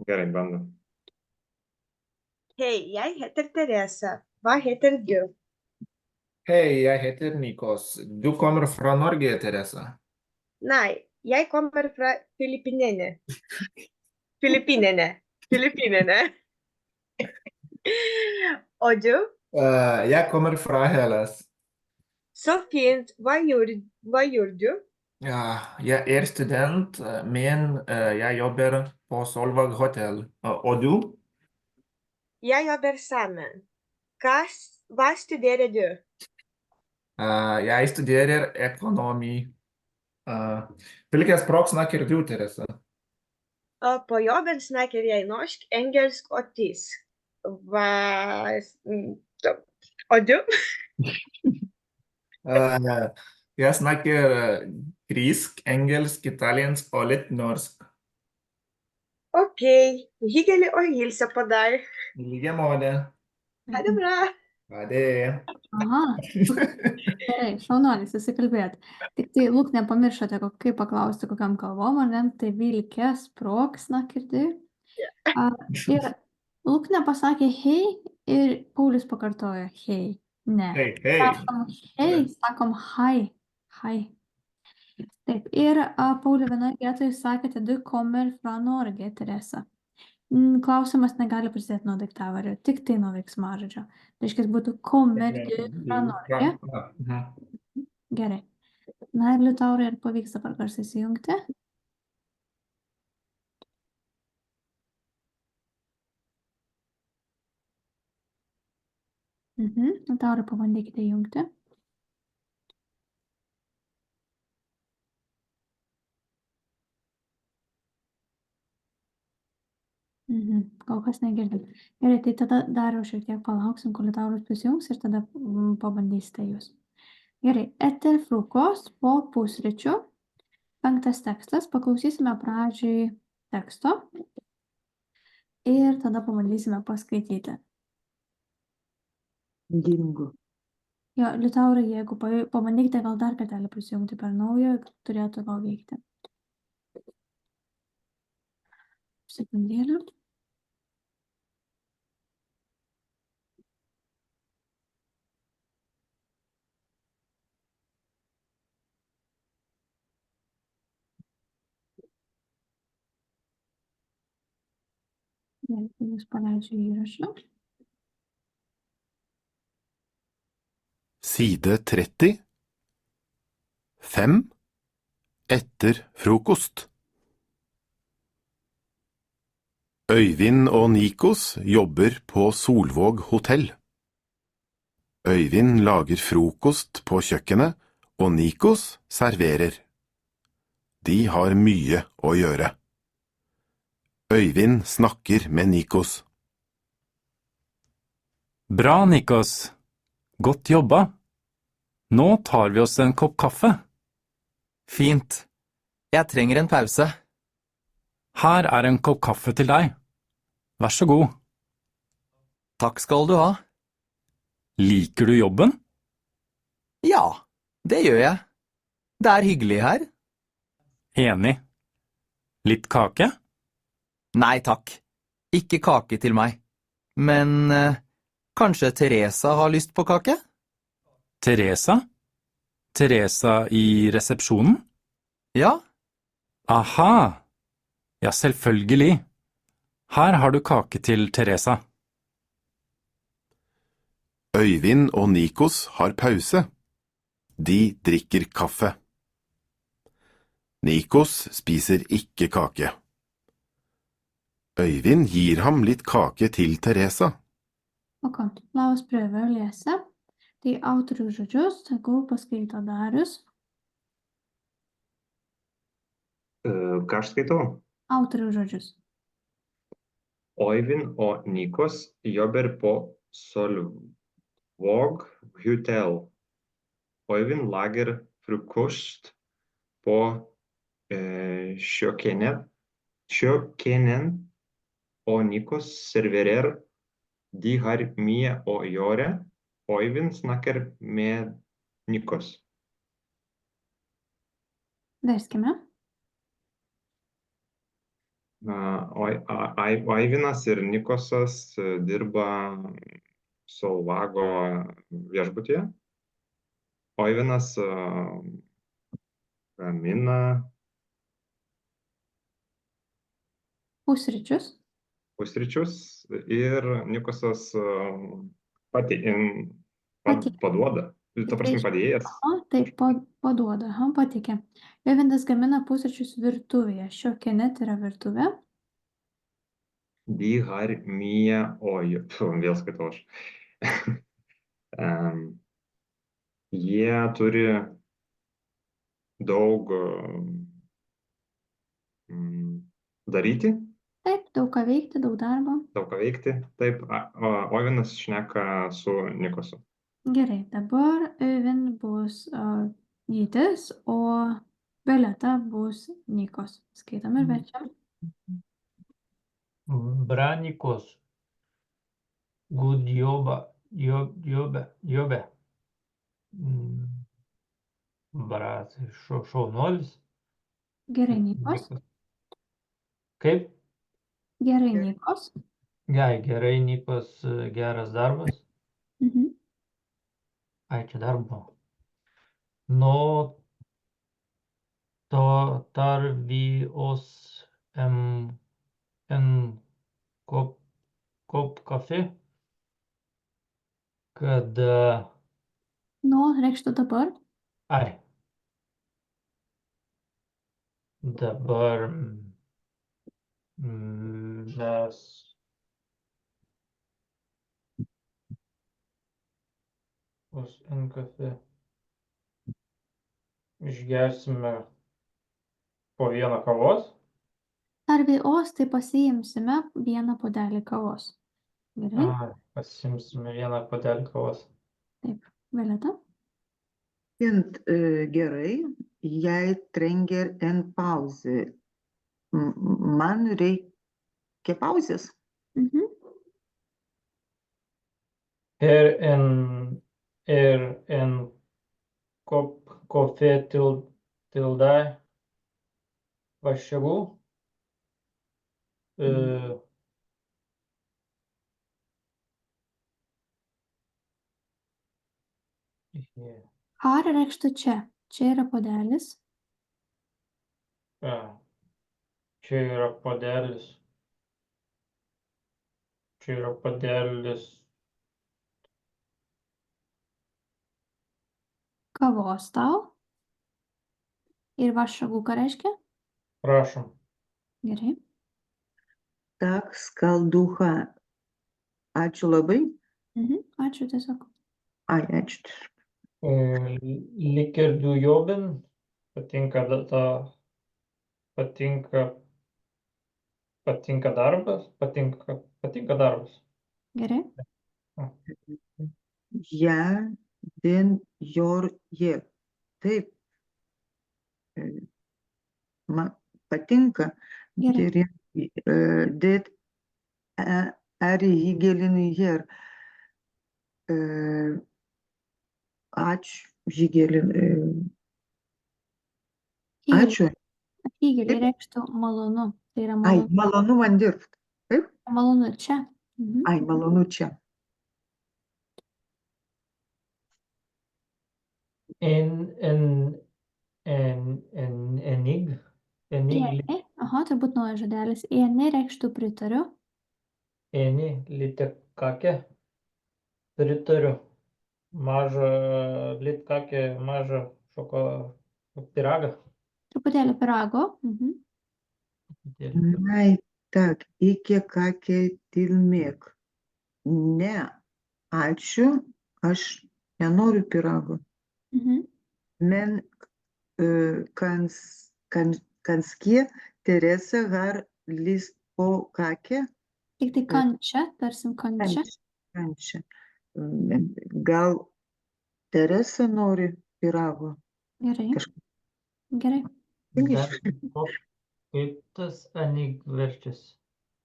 Gerai, bandom. Hej, jeg heter Teresa. Hva heter du? Hej, jeg heter Nikos. Du kommer fra Norge, Teresa. Nei, jeg kommer fra Filippinene. Filippinene. Og du? Jeg kommer fra Hellas. Så fint. Hva gjør du? Ja, jeg er student, men jeg jobber på Solvang Hotel. Og du? Jeg jobber sammen. Hva studerer du? Jeg studerer økonomi. Hvilket språk snakker du, Teresa? På jobben snakker jeg norsk, engelsk og tysk. Og du? Jeg snakker grisk, engelsk, italiensk og litt norsk. Ok, hyggelig å hilse på deg. I like måte. Ha det bra. Ha det. Aha, gerai, šaunuoliai, susikalbėt. Tik tai, Luk, nepamiršote, kaip paklausti, kokiam kalbom, ar ne? Tai vilke språk snakker du. Ir Luk nepasakė hei ir Paulius pakartojo hei. Ne. Hei, hei. Sakom hei, sakom hai. Hai. Taip, ir Pauliu vienoje vietoje sakėte, du kommer fra Norge, Teresa. Klausimas negali prasidėti nuo daiktavario, tik tai nuo veiksmažodžio. Reiškia, būtų kommer du fra Norge. Gerai. Na ir Liutaurai, ar pavyks dabar garsiai įsijungti? Liutaurai, pabandykite įjungti. Kol kas negirdim. Gerai, tai tada dar jau šiek tiek palauksim, kol Liutauras prisijungs ir tada pabandysite jūs. Gerai, etter frukost po pusryčių. 5 tekstas, paklausysime pradžiai teksto ir tada pabandysime paskaityti. Dingo. Jo, Liutaurai, jeigu pabandykite gal dar kartelį prisijungti per naują, turėtų gal veikti. Sekundėlę. Gerai, tai jūs paleidžiu įrašą. Side 30. 5. Etter frokost. Øyvind og Nikos jobber på Solvåg hotell. Øyvind lager frokost på kjøkkenet, og Nikos serverer. De har mye å gjøre. Øyvind snakker med Nikos. Bra, Nikos. Godt jobba. Nå tar vi oss en kopp kaffe. Fint. Jeg trenger en pause. Her er en kopp kaffe til deg. Vær så god. Takk skal du ha. Liker du jobben? Ja, det gjør jeg. Det er hyggelig her. Enig. Litt kake? Nei takk. Ikke kake til meg. Men kanskje Teresa har lyst på kake? Teresa? Teresa i resepsjonen? Ja. Aha! Ja, selvfølgelig. Her har du kake til Teresa. Øyvind og Nikos har pause. De drikker kaffe. Nikos spiser ikke kake. Øyvind gir ham litt kake til Teresa. Ok, la oss prøve å lese. Tai autorių žodžius, tegul paskaito Darius. Ką aš skaitau? Autorių žodžius. Øyvind og Nikos jobber på Solvåg hotell. Øyvind lager frokost på kjøkkenet, kökenen och Nikos serverer. De har mye å gjøre. Øyvind snakker med Nikos. Verskime. Øyvindas ir Nikosas dirba Solvago viešbutyje. Øyvindas gamina Pusryčius. pusryčius ir Nikosas paduoda. Ta prasme, padėjęs. Taip, paduoda, patikė. Øyvindas gamina pusryčius virtuvėje. Šiokene tai yra virtuvė. De har mye å gjøre. Vėl skaitau aš. Jie turi daug daryti, Taip, daug ką veikti, daug darbo. daug ką veikti. Taip, Øyvindas šneka su Nikosu. Gerai, dabar Øyvind bus Gytis, o Violeta bus Nikos. Skaitom ir verčiam. Bra Nikos. God jobbe. Bra, tai šaunuolis. Gerai, Nikos. Kaip? Gerai, Nikos. Gerai, Nikos, geras darbas. Mhm. Ai, čia darbo. Nu, tar vi oss en kopp kaffe? Kada... Nu, reikštų dabar. Ai. Dabar mes oss en kaffe išgersime po vieną kavos. Ar vėos, tai pasiimsime vieną puodelį kavos. Gerai, Pasimsime vieną puodelį kavos. taip. Violeta. Gerai, jei trenger en pauzė. Man reikia pauzės. Mhm. En kopp kaffe till dig. Varsågod. Ar reikštų čia. Čia yra puodelis. Čia yra puodelis. Čia yra puodelis Kavos tau. Ir vašagų, ką reiškia? Prašom. Gerai. Tak, skalduha. Ačiū labai. Ačiū tiesiog. Ai, ačiū. Liker du jobben? Patinka darbas? Patinka darbas. Gerai. Ja, den gör jag. Taip. Man patinka. Gerai. Det är hygielin här. Ačiū, hygielin. Ačiū. Hygeliai reikštų malonu. Tai yra Ai, malonu. malonu man dirbti. Taip? Malonu čia. Ai, malonu čia. Enig. Aha, turbūt naujas žodelis. Eni reikštų pritariu. Eni, litekakė. Pritariu. Mažą litkakė, mažą pyragą. Truputėlį pyrago. Ai, tak, iki kakė tilmėk. Ne, ačiū, aš nenoriu pyrago. Men kanskje Teresa har lyst på kake. Tik tai kančia, tarsim kančia. Kančia. Gal Teresa nori pyrago? Gerai. Kažkaip. Gerai. Kaip tas anik verčiasi?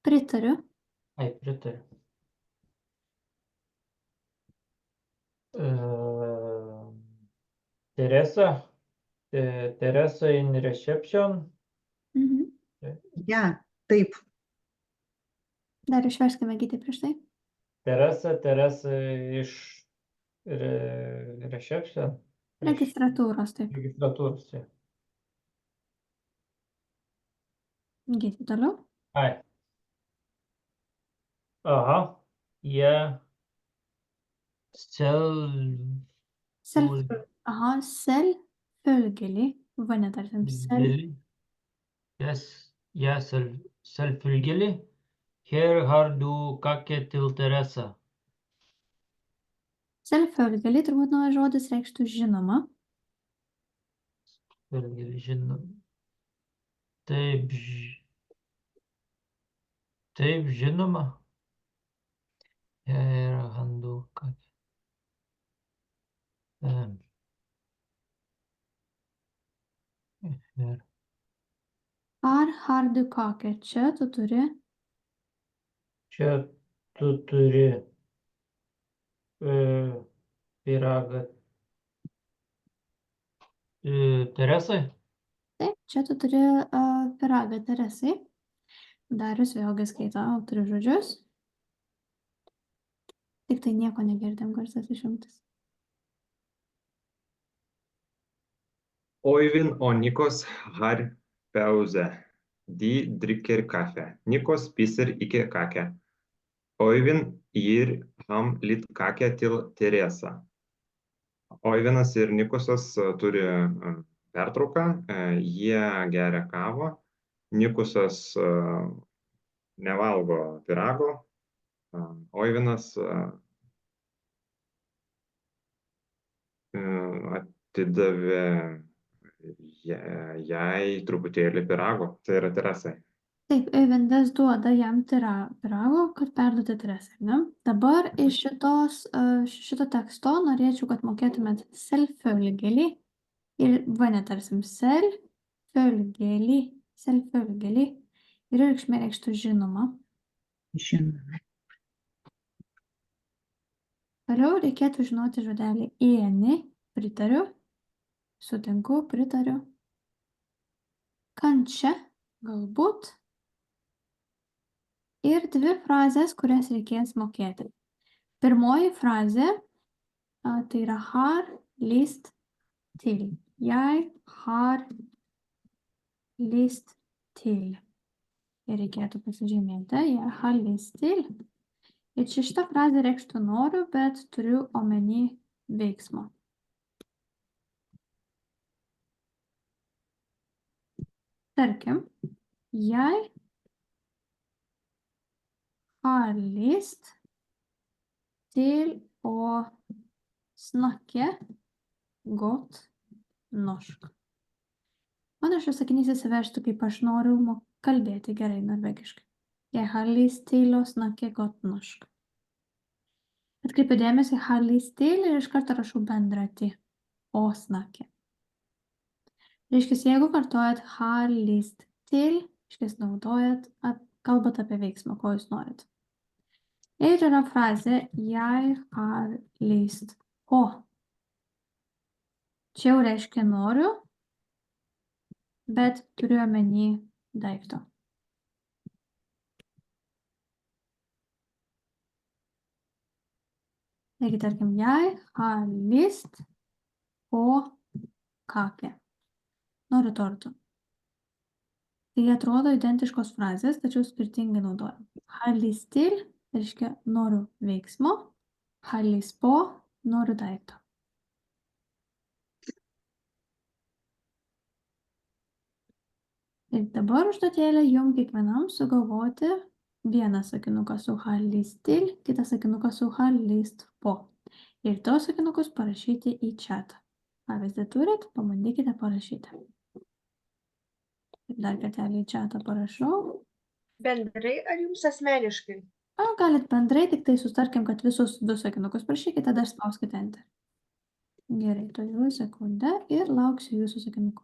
Pritariu. Ai, pritariu. Teresa. Teresa in reception. Mhm. Ja, taip. Dar išverskime Gyti prieš tai. Teresa iš reception. Registratūros, taip. Registratūros. Ja. Gyti toliau. Ai. Aha. Jie Selvfølgelig. Va netarsim selv. Selvfølgelig. Her har du kake til Teresa. Selvfølgelig turbūt naujas žodis reikštų žinoma. Selvfølgelig, žinoma. Taip, taip, žinoma. Her har du kake. Her. Har du kake? Čia tu turi. Čia tu turi pyragą Teresai. Taip, čia tu turi pyragą Teresai. Darius vėlgi skaito autorių žodžius. Tik tai nieko negirdėm, garsas išjungtas. Oivin och Nikos har pause. De dricker kaffe. Nikos spiser ikke kake. Oivin gir ham litt kake til Teresa. Oivinas ir Nikosas turi pertrauką, jie geria kavą. Nikosas nevalgo pyrago. Oivinas atidavė jai truputėlį pyrago. Tai yra Teresai. Taip, Eivindas duoda jam pyrago, kad perduoti Teresai, ne? Dabar iš šito teksto norėčiau, kad mokėtumėt selvfølgelig ir va netarsim selvfølgelig ir reikšmė reikštų žinoma. Žinoma. Toliau reikėtų žinoti žodelį ieni, pritariu, sutinku, pritariu. Kančia, galbūt. Ir dvi frazės, kurias reikės mokėti. Pirmoji frazė, tai yra har lyst til. Jeg har lyst til. Ir reikėtų pasižymėti, jeg har lyst til. Ir čia šitą frazę reikštų noriu, bet turiu omeny veiksmo. Tarkim, jeg har lyst til å snakke godt norsk. Mano šis sakinys įsiverstų kaip aš noriu kalbėti gerai norvegiškai. Jeg har lyst til å snakke godt norsk. Atkreipiu dėmesį, har lyst til ir iš karto rašau bendratį o snakke. Reiškia, jeigu kartojat har lyst til, reiškia, naudojat, kalbat apie veiksmą, ko jūs norit. Ir yra frazė jeg har lyst på. Čia jau reiškia noriu, bet turiu omeny daikto. Taigi, tarkim, jeg har lyst på kake. Noriu torto. Tai atrodo identiškos frazės, tačiau skirtingai naudojam. Har lyst til reiškia noriu veiksmo, har lyst på noriu daikto. Ir dabar užduotėlė jums kiekvienam sugalvoti vieną sakinuką su har lyst til, kitą sakinuką su har lyst po. Ir tos sakinukus parašyti į chatą. Pavyzdį turit, pabandykite parašyti. Ir dar kartelį į chatą parašau. Bendrai ar jums asmeniškai? Galit bendrai, tik tai sustarkim, kad visus 2 sakinukus parašykite, dar spauskite enter. Gerai, toliau sekundę ir lauksiu jūsų sakinukų.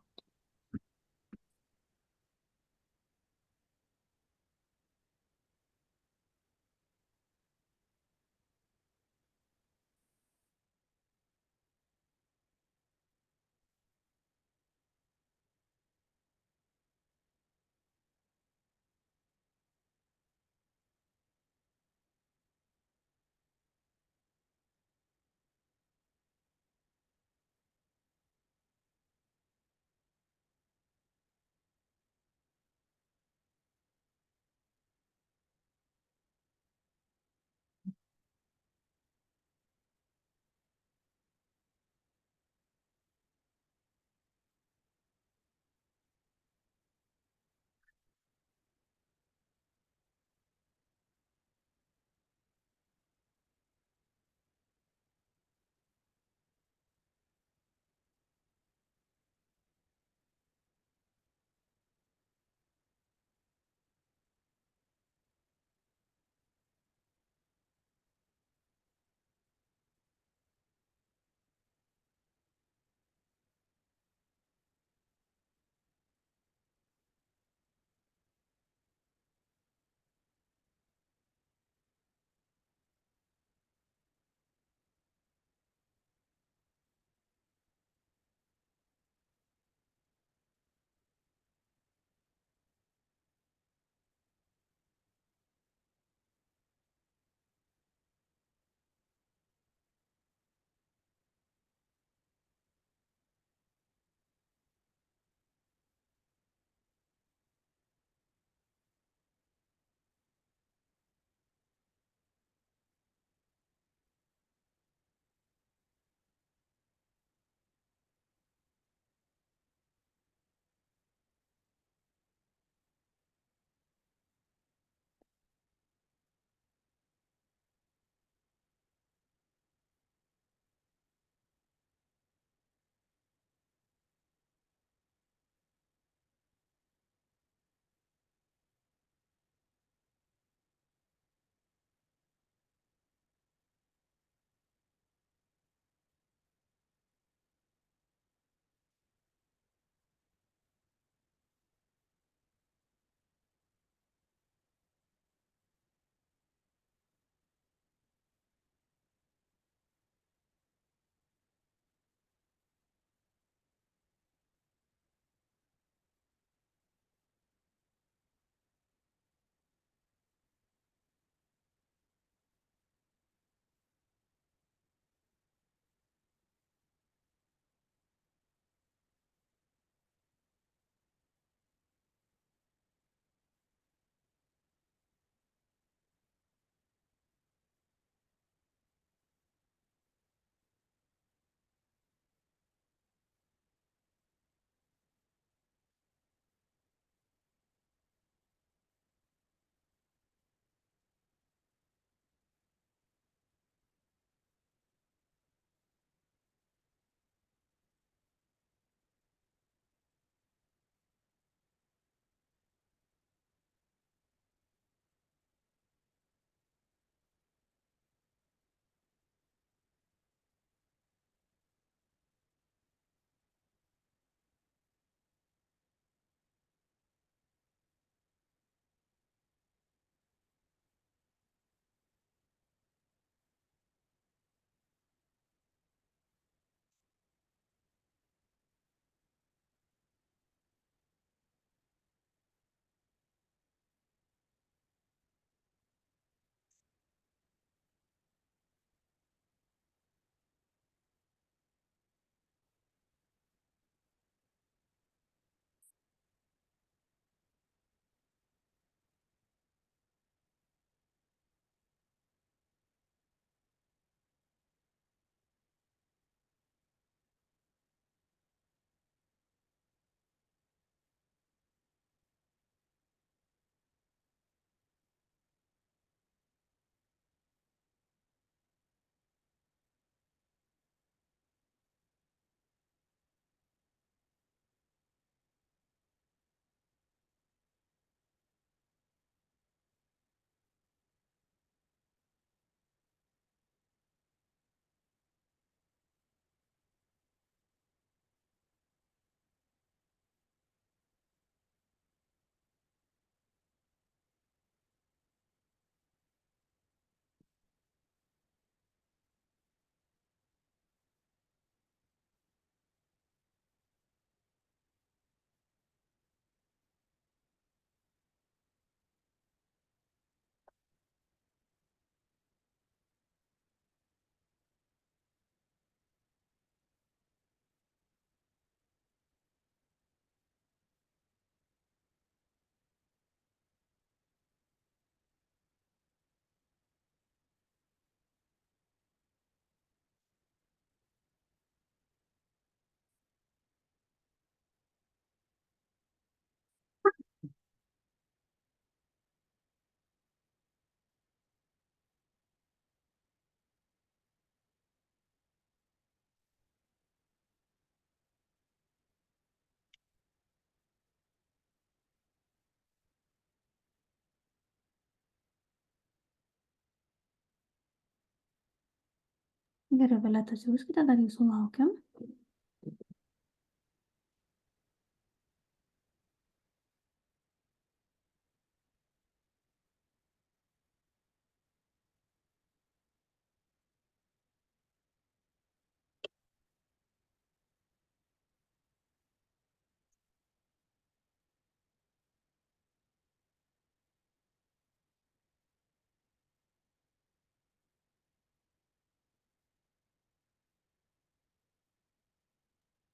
Gerai, Violeta, siųskite, dar jūsų laukiam.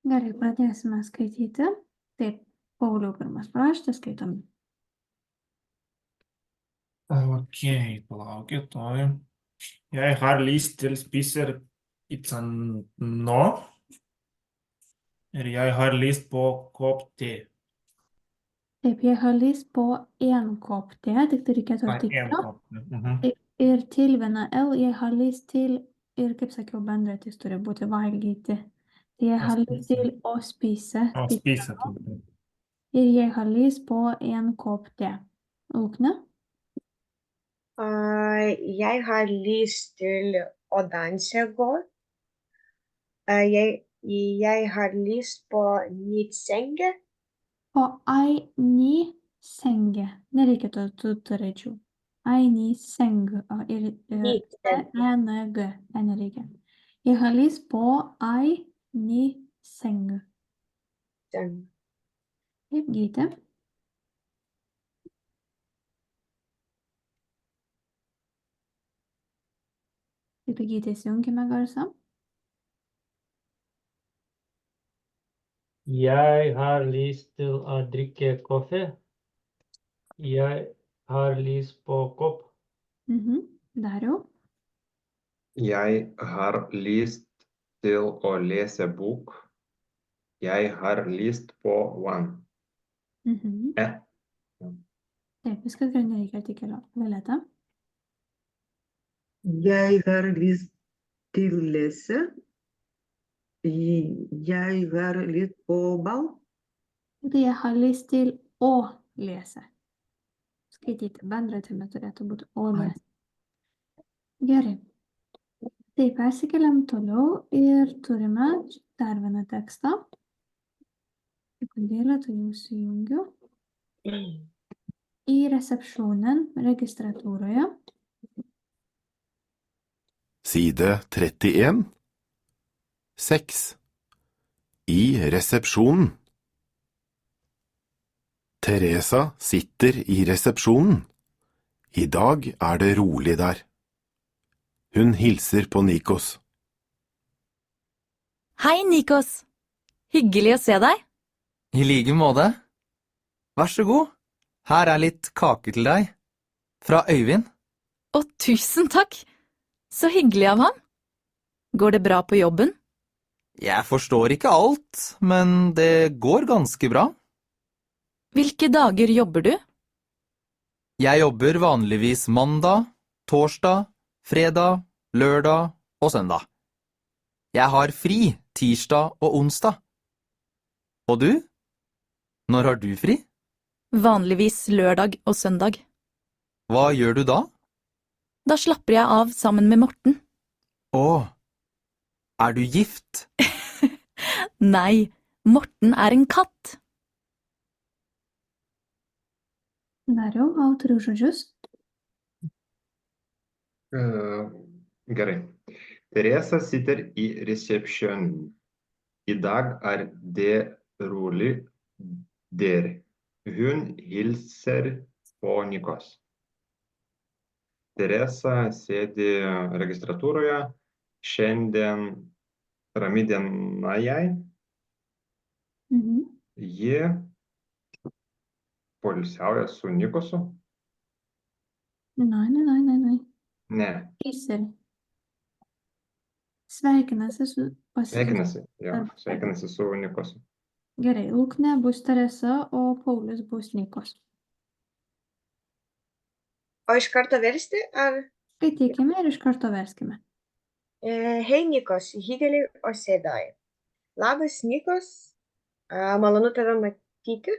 Gerai, pradėsime skaityti. Taip, Pauliau pirmas parašytas, skaitom. Ok, palaukit, tuoj. Jeg har lyst til spiser pizza nå. Ir jeg har lyst på kopp te. Taip, jeg har lyst på en kopp te, tik tai reikėtų Nei, en artiklio. kopp. Mhm. Ir til viena L, jeg har lyst til, ir kaip sakiau, bendratis turi būti valgyti. Tai jeg har lyst til å spise Å, pizza. spise til. Ir jeg har lyst på en kopp te. Ukne? Jeg har lyst til å danse godt. Jeg har lyst på nytt senge. Po ai ni senge. Nereikėtų tų turėčių. Ai ni seng. Ir Nytt senge. N-G. Nereikia. Jeg har lyst på ai ni seng. Taip, Gytė. Taip, Gytė, įsijunkime garsą. Jeg har lyst til å drikke kaffe. Jeg har lyst på kopp. Dariau. Jeg har lyst til å lese bok. Jeg har lyst på vann. Taip, viskas gerai, nereikia artikelio. Violeta. Jeg har lyst til lese. Jeg har lyst på ball. Tai jeg har lyst til å lese. Skaityti. Bendratime turėtų būti o lese. Gerai. Taip, persikeliam toliau ir turime dar vieną tekstą. Sekundėlę, tai jau įsijungiu. Į resepsjonen, registratūroje. Side 31. 6. I resepsjonen. Teresa sitter i resepsjonen. I dag er det rolig der. Hun hilser på Nikos. Hei, Nikos. Hyggelig å se deg. I like måte. Vær så god. Her er litt kake til deg. Fra Øyvind. Å, tusen takk. Så hyggelig av ham. Går det bra på jobben? Jeg forstår ikke alt, men det går ganske bra. Hvilke dager jobber du? Jeg jobber vanligvis mandag, torsdag, fredag, lørdag og søndag. Jeg har fri tirsdag og onsdag. Og du? Når har du fri? Vanligvis lørdag og søndag. Hva gjør du da? Da slapper jeg av sammen med Morten. Å, er du gift? Nei, Morten er en katt. Dariau, autorių žodžius. Gerai. Teresa sitter i resepsjonen. I dag er det rolig der. Hun hilser på Nikos. Teresa sėdi registratūroje. Šiandien rami diena jai. Ji poilsiauja su Nikosu. Nei. Ne, Hilser. Sveikinasi su sveikinasi su Nikosu. Gerai, Luknė bus Teresa, o Paulius bus Nikos. O iš karto versti, ar? Skaitykime ir iš karto verskime. Hei, Nikos, hyggelig å se deg. Labas, Nikos. Malonu tave matyti.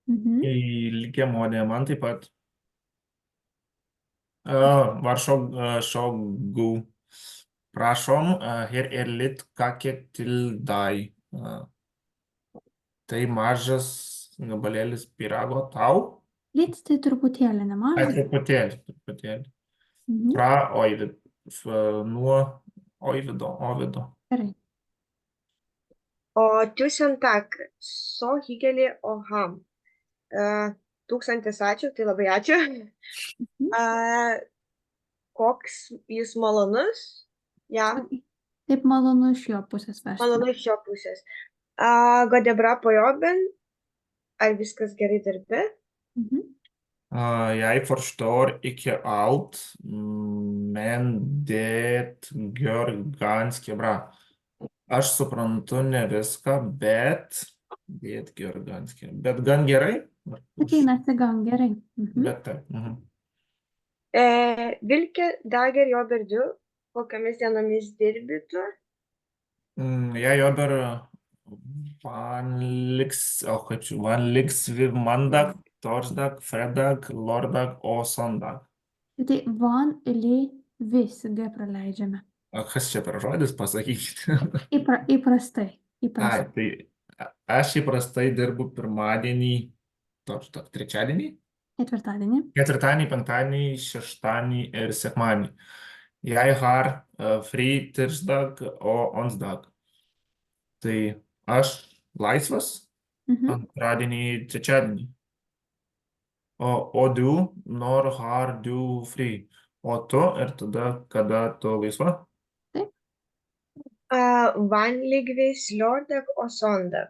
I like måte, man taip pat. Var så god. Prašom, her litt kake til deg. Tai mažas gabalėlis pyrago tau. Litt tai truputėlį Ai, nemažas. truputėlį. Mhm. Fra Oivid. Nuo Ovido. Gerai. O tusen tak, so higeli oham. 1000 ačiū, tai labai ačiū. Koks jis malonus? Jam Taip malonu iš jo pusės versti. malonu iš jo pusės. Går det bra på jobben? Ar viskas gerai darbe? Mhm. Jeg forstår ikke alt, men det går ganske bra. Aš suprantu ne viską, bet gan gerai. Bet einasi gan gerai. Mhm. Bet taip. Vilke dager jobber du? Kokiamis dienomis dirbi tu? Jeg jobber vanligvis mandag, torsdag, fredag, lørdag og søndag. Tai vanligvis G praleidžiame. Kas čia per žodis, pasakykite? Įprastai. Ai, tai aš įprastai dirbu pirmadienį, trečiadienį, Ketvirtadienį. ketvirtadienį, penktadienį, šeštadienį ir sekmadienį. Jeg har fri tirsdag og onsdag. Tai aš laisvas Mhm. antradienį, trečiadienį. O du, når har du fri? O tu ir tada, kada tu laisva? Vanligvis lørdag og søndag.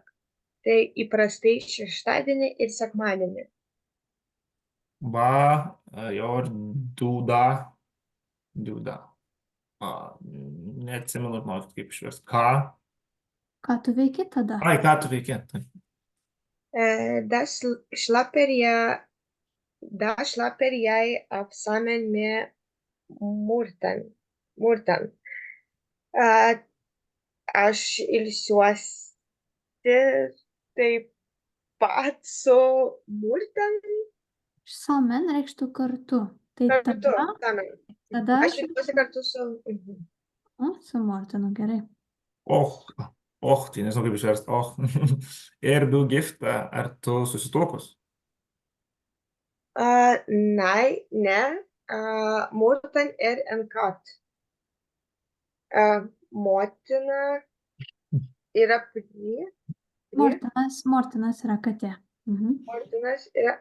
Tai įprastai šeštadienį ir sekmadienį. Hva gjør du da? Neatsimenu, kaip išverst. Ką? Ką tu veiki tada? Ai, ką tu veiki? Da slapper jeg av sammen med Morten. Aš ilsiuosi taip pat su Morten. Sammen reikštų kartu. Tai Kartu, sammen. tada Aš ilsiuosi kartu su... su Mortenu, gerai. Tai nežinau kaip išverst. Ir du gift, ar tu susituokus? Nei, ne. Morten er en katt. Motina yra prie. Mortinas yra katė. Mhm. Mortinas yra...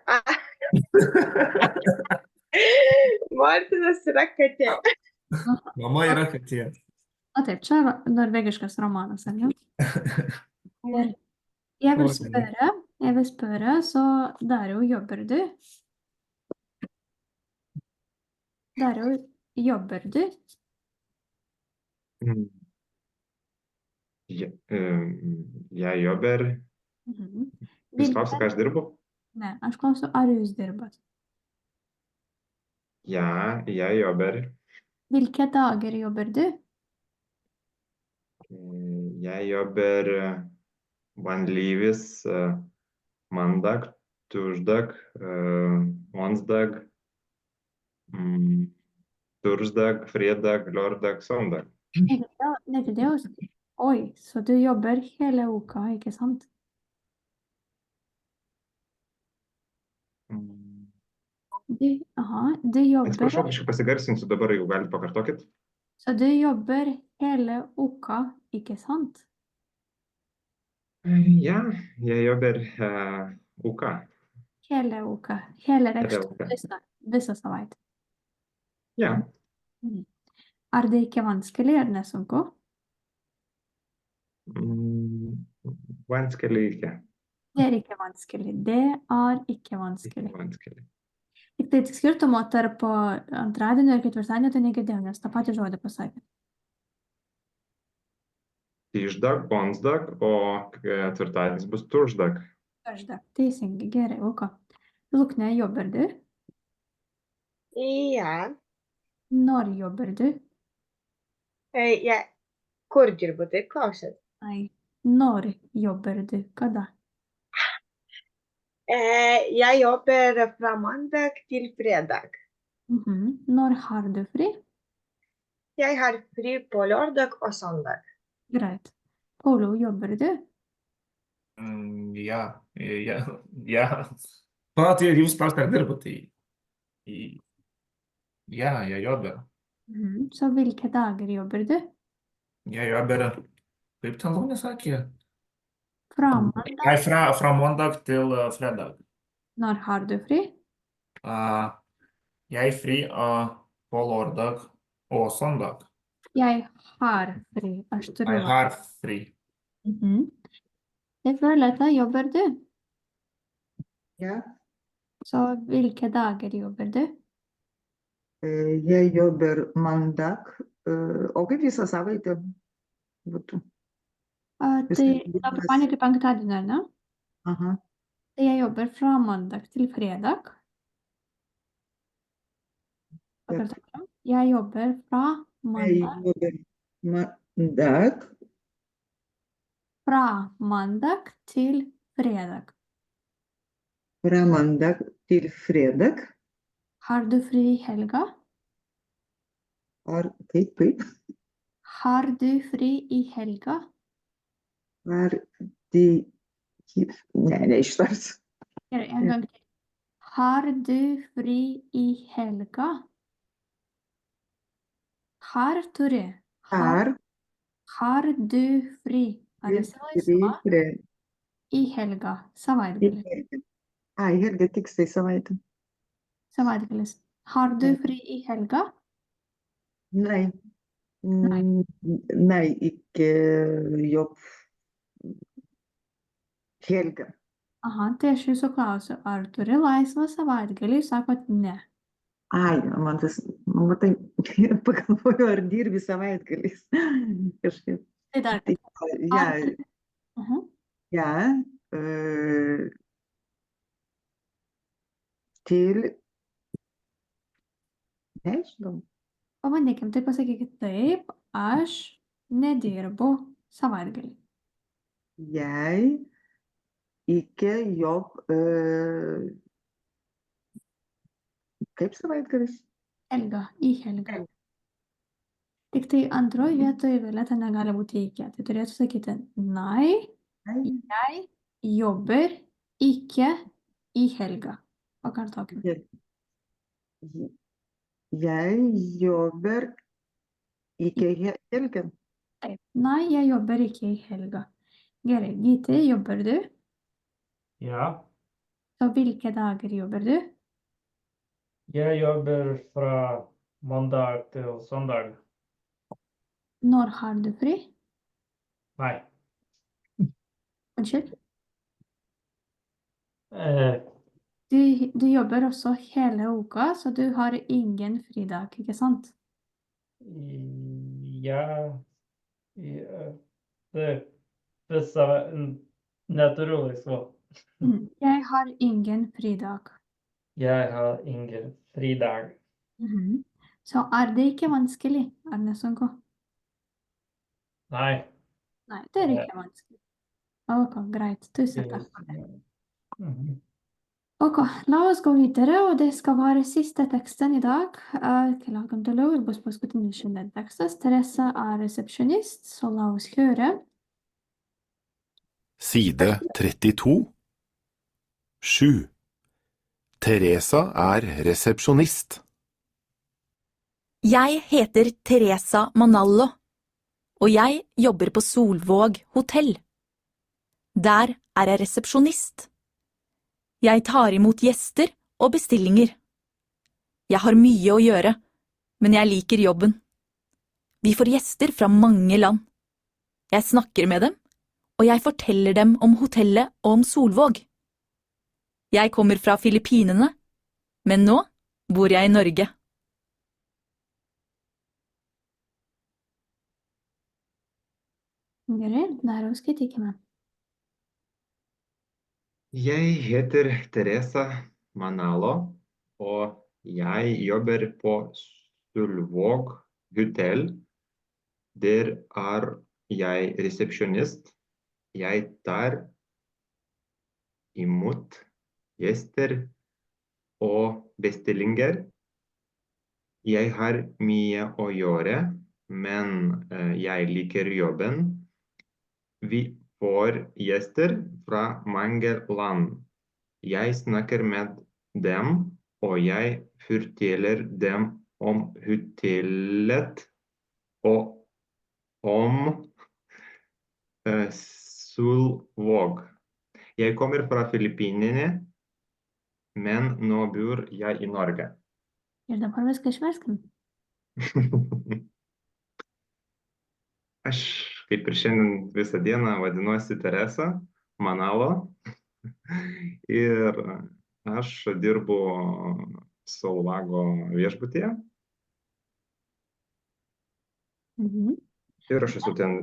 Mortinas yra katė. Mama yra katė. O taip, čia norvegiškas romanas, ar ne? Gerai. Jeg vil spørre, så Dario jobber du? Jeg jobber. Mhm. Jūs klausite, ką aš dirbu? Ne, aš klausiu, ar jūs dirbat? Ja, jeg jobber. Hvilke dager jobber du? Jeg jobber vanligvis mandag, torsdag, onsdag, torsdag, fredag, lørdag, søndag. Negirdėjau. Oi, så du jobber hele uka, ikke sant? Du jobber... Atsiprašau, kažkaip pasigarsinsiu dabar, jeigu galite pakartokit. Så du jobber hele uka, ikke sant? Ja, jeg jobber uka. Hele uka. Hele reikštų visą savaitę. Ja. Ar det ikke vanskelig, er det nesunku? Vanskelig ikke. Det er ikke vanskelig. Det er ikke vanskelig. Vanskelig. Tik tai skirtumo tarp antradienio ir ketvirtadienio tai negirdėjau, nes tą patį žodį pasakė. Tirsdag, onsdag, o ketvirtadienis bus torsdag. Torsdag. Teisingai, gerai, uka. Lukne, jobber du? Ja. Når jobber du? Kur dirbu, taip klausit? Nei, når jobber du? Kada? Jeg jobber fra mandag til fredag. Når har du fri? Jeg har fri på lørdag og søndag. Greit. Polo, jobber du? Ja, Hva til jūs plastar dirbate Ja, jeg jobber. Så hvilke dager jobber du? Jeg jobber, kaip ten Lūnė sakė? Fra mandag. Nei, fra mandag til fredag. Når har du fri? Jeg er fri på lørdag og søndag. Jeg har fri. Jeg har fri. Jeg føler at jobber du. Ja, Så hvilke dager jobber du? jeg jobber mandag og visą savaitę būtų. Det er på penktadiene. Aha. Jeg jobber fra mandag til fredag. Jeg jobber fra mandag til fredag. Fra mandag til fredag. Har du fri i helga? Kaip? Har du fri i helga? Nei, neištars. En gang til. Har du fri i helga? Har turi. Har du fri? I helga. Savaitgalis. Helga tiksliai savaitę. Savaitgalis. Har du fri i helga? Nei. Nei, ikke jobb helga. Aha, tai aš jūsų klausiu, ar turi laisvą savaitgalį? Jūs sakot, ne. Man tas, matai, pagalvoju, ar dirbi savaitgaliais. Kažkaip. Tai dar. Til. Nežinau. Pabandykim, tai pasakykit taip, aš nedirbu savaitgalį. Jei iki jobb kaip savaitgalis? Helga, į helgą. Tik tai antroje vietoje Violeta negali būti iki. Tai turėtų sakyti, nei, jeg jobber ikke i helga. Pakartokime. Jeg jobber ikke i helgen. Taip. Nei, jeg jobber ikke i helga. Gerai, Gyti, jobber du? Ja. Så hvilke dager jobber du? Jeg jobber fra mandag til søndag. Når har du fri? Nei. Unnskyld? Du jobber også hele uka, så du har ingen fridag, ikke sant? Ja, det er naturlig så. Jeg har ingen fridag. Jeg har ingen fridag. Så er det ikke vanskelig, Arnesonko? Nei. Nei, det er ikke vanskelig. Ok, greit. Tusen takk for det. Ok, la oss gå videre, og det skal være siste teksten i dag. Keliaukam toliau ir bus paskutinis šiandien tekstas. Teresa er resepsjonist, så la oss høre. Side 32. 7. Teresa er resepsjonist. Jeg heter Teresa Manallo, og jeg jobber på Solvåg hotell. Der er jeg resepsjonist. Jeg tar imot gjester og bestillinger. Jeg har mye å gjøre, men jeg liker jobben. Vi får gjester fra mange land. Jeg snakker med dem, og jeg forteller dem om hotellet og om Solvåg. Jeg kommer fra Filippinene, men nå bor jeg i Norge. Gerai, dar skaitykime. Jeg heter Teresa Manalo, og jeg jobber på Solvåg hotell. Der er jeg resepsjonist. Jeg tar imot gjester og bestillinger. Jeg har mye å gjøre, men jag liker jobben. Vi får gäster från många land. Jag snackar med dem och jag förtäller dem om hotellet och om Solvåg. Jag kommer från Filippinerna, men nu bor jag i Norge. Ir dabar viską išverskim. Aš kaip ir šiandien visą dieną vadinuosi Teresa Manalo ir aš dirbu Solvago viešbutyje Mhm. ir aš esu ten,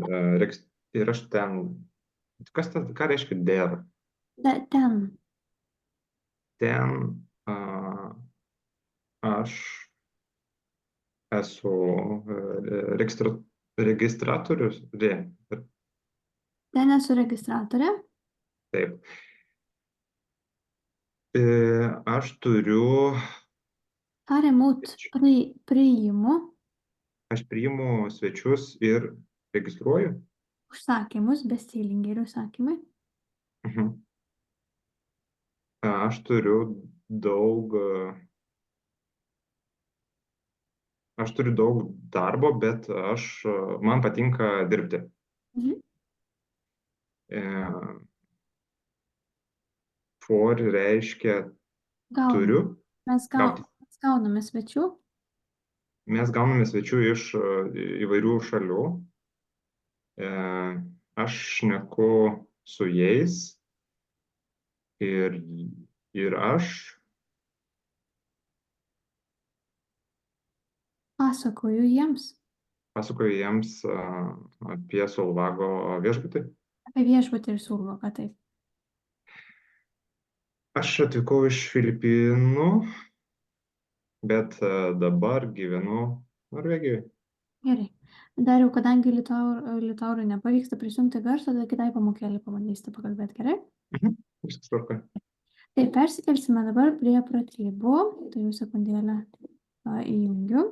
ir aš ten, ką reiškia der? Ten. Ten aš esu registratorius, Ten esu registratorė. taip. Aš turiu, Tariamut priimu aš priimu svečius ir registruoju. užsakymus, bestseilingai ir užsakymai. Aš turiu daug darbo, bet man patinka dirbti. Mhm. For reiškia turiu. Mes gauname svečių. Mes gauname svečių iš įvairių šalių. Aš šneku su jais ir aš Pasakoju jiems apie Solvago viešbutį. apie viešbutį ir Solvagą, taip. Aš atvykau iš Filipinų, bet dabar gyvenu Norvegijoje. Gerai. Dariau, kadangi Liutaurui nepavyksta prisijungti garso, tada kitai pamokėlį pabandysite pakalbėti, gerai? Viskas tvarkoje. Tai persikelsime dabar prie pratybų. Tai jau sekundėlę įjungiu.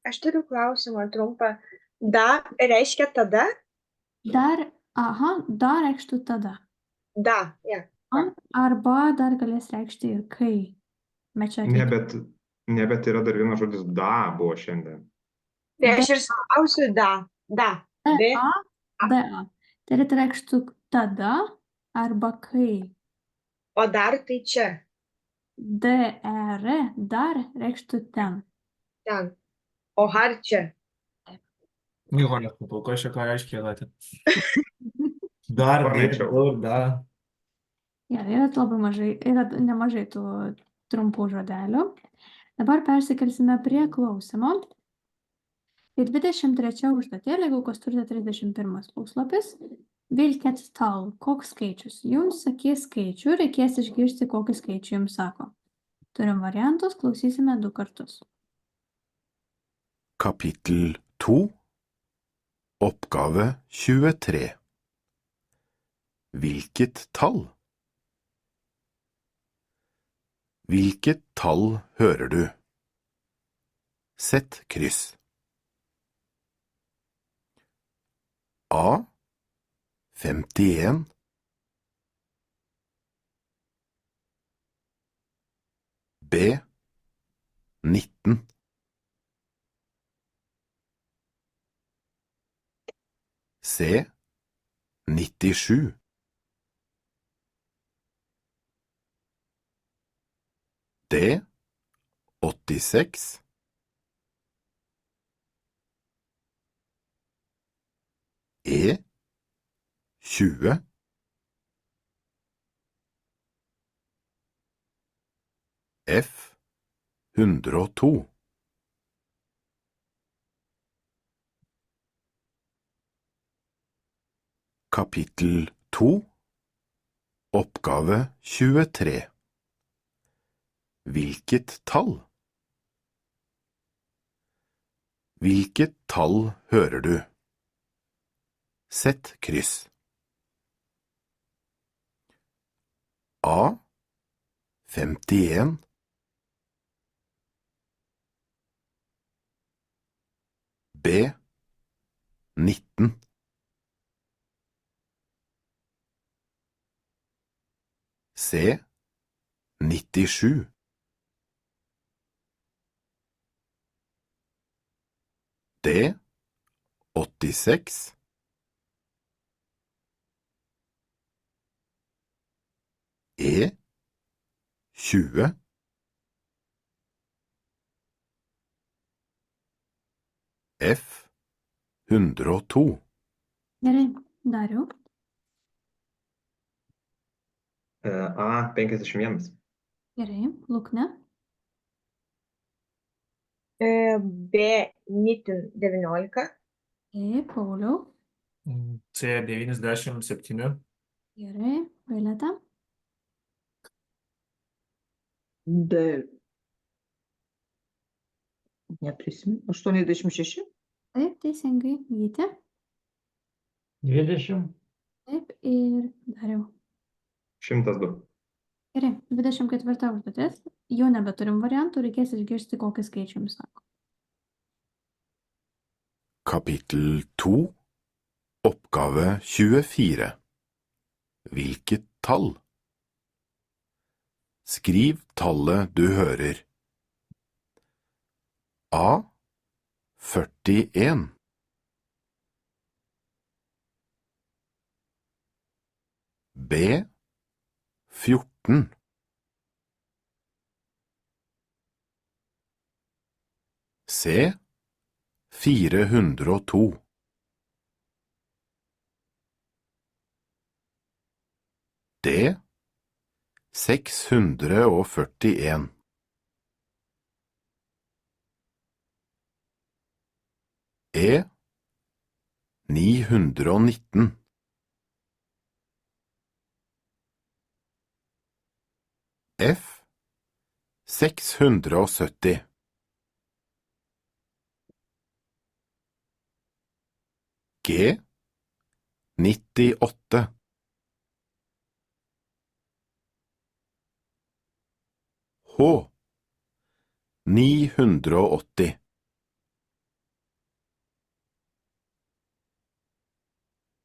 Aš turiu klausimą trumpą. Da reiškia tada? Dar reikštų tada. Da, ja. Arba dar galės reikšti ir kai. Ne, bet yra dar vienas žodis da buvo šiandien. Tai aš ir klausiu da. Da. Da. Tai reikštų tada arba kai. O dar tai čia. DR dar reikštų ten. Ten. O har čia. Nieko nesupratau, kas čia ką reiškia latė. Dar, daug, da. Gerai, yra nemažai tų trumpų žodelių. Dabar persikelsime prie klausimo. Tai 23 užduotėlė, jeigu kas turite 31 puslapis. Vilket tal, koks skaičius? Jums sakys skaičių, reikės išgirsti, kokį skaičių jums sako. Turim variantus, klausysime 2 kartus. Kapittel 2, oppgave 23. Hvilket tall? Hvilket tall hører du? Sett kryss. A 51 B 19 C 97 D 86 E 20 F 102 Kapittel 2 Oppgave 23 Hvilket tall? Hvilket tall hører du? Sett kryss. A 51 B 19 C 97 D 86 E 20 F 102 Gerai, Dariau. A 51. Gerai, Lukne. B 19. Taip, Pauliau. C 97 Gerai, Violeta. D. Neprisimenu. 86. Taip, teisingai, Gyti. 20. Taip, ir Dariau. 102. Gerai, 24 užduotis. Jau nebeturim variantų, reikės išgirsti, kokį skaičių jums sako. Kapittel 2 Oppgave 24 Hvilket tall? Skriv tallet du hører. A 41 B 14 C 402 D 641 E 919 F 670 G 98 H 980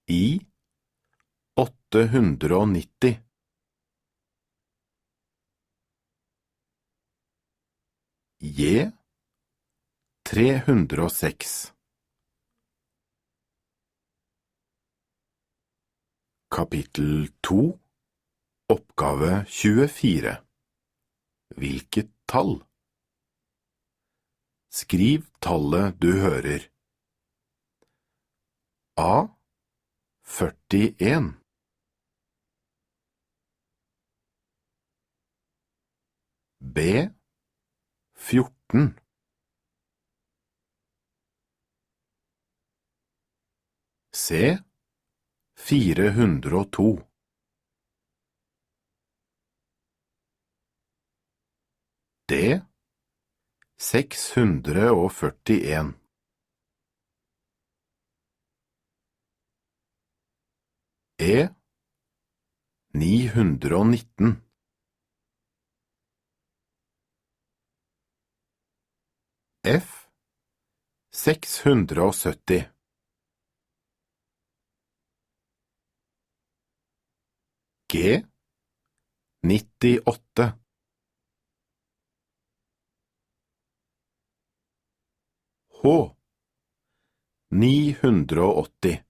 I 890 J 306 Kapittel 2 Oppgave 24 Hvilket tall? Skriv tallet du hører. A 41 B 14 C 402 D 641 E 919 F 670 G 98 H 980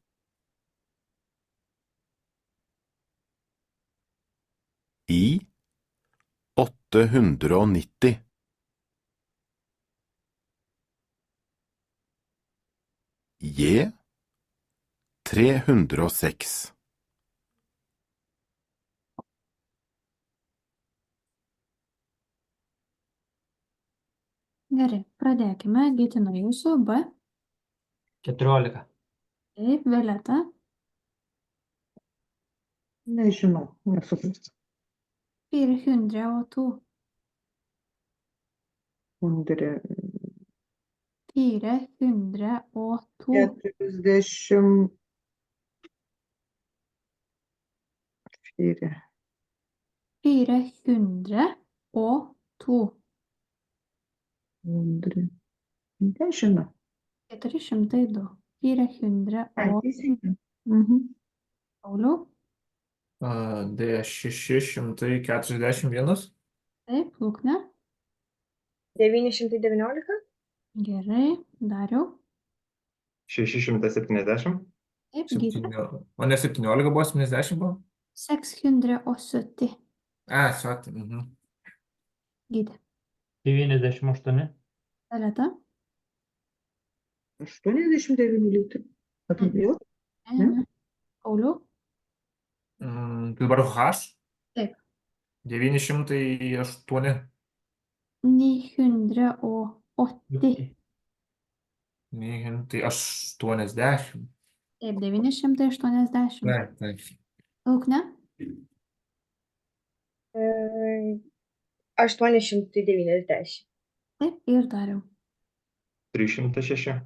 I 890 J 306 Gerai, pradėkime. Gyti nuo jūsų. B. 14. Taip, Violeta. Nežinau, nesuprantu. 402. 100, 402. 44. 402. 100. Nežinau. 402. 400 Ai, o. teisingai. Pauliau? D641. Taip, Lukne? 919. Gerai, Dariau? 670. Taip, Gytė? O ne 17 buvo, 70 buvo? 670. Suoti. Gytė? 98. Violeta? 89 litrų. Apibėjau? Ne. Pauliau? Tai dabar H. Taip. 908. 980. 980. Taip, 980. Taip. Lukne? 890. Taip, ir Dariau. 306.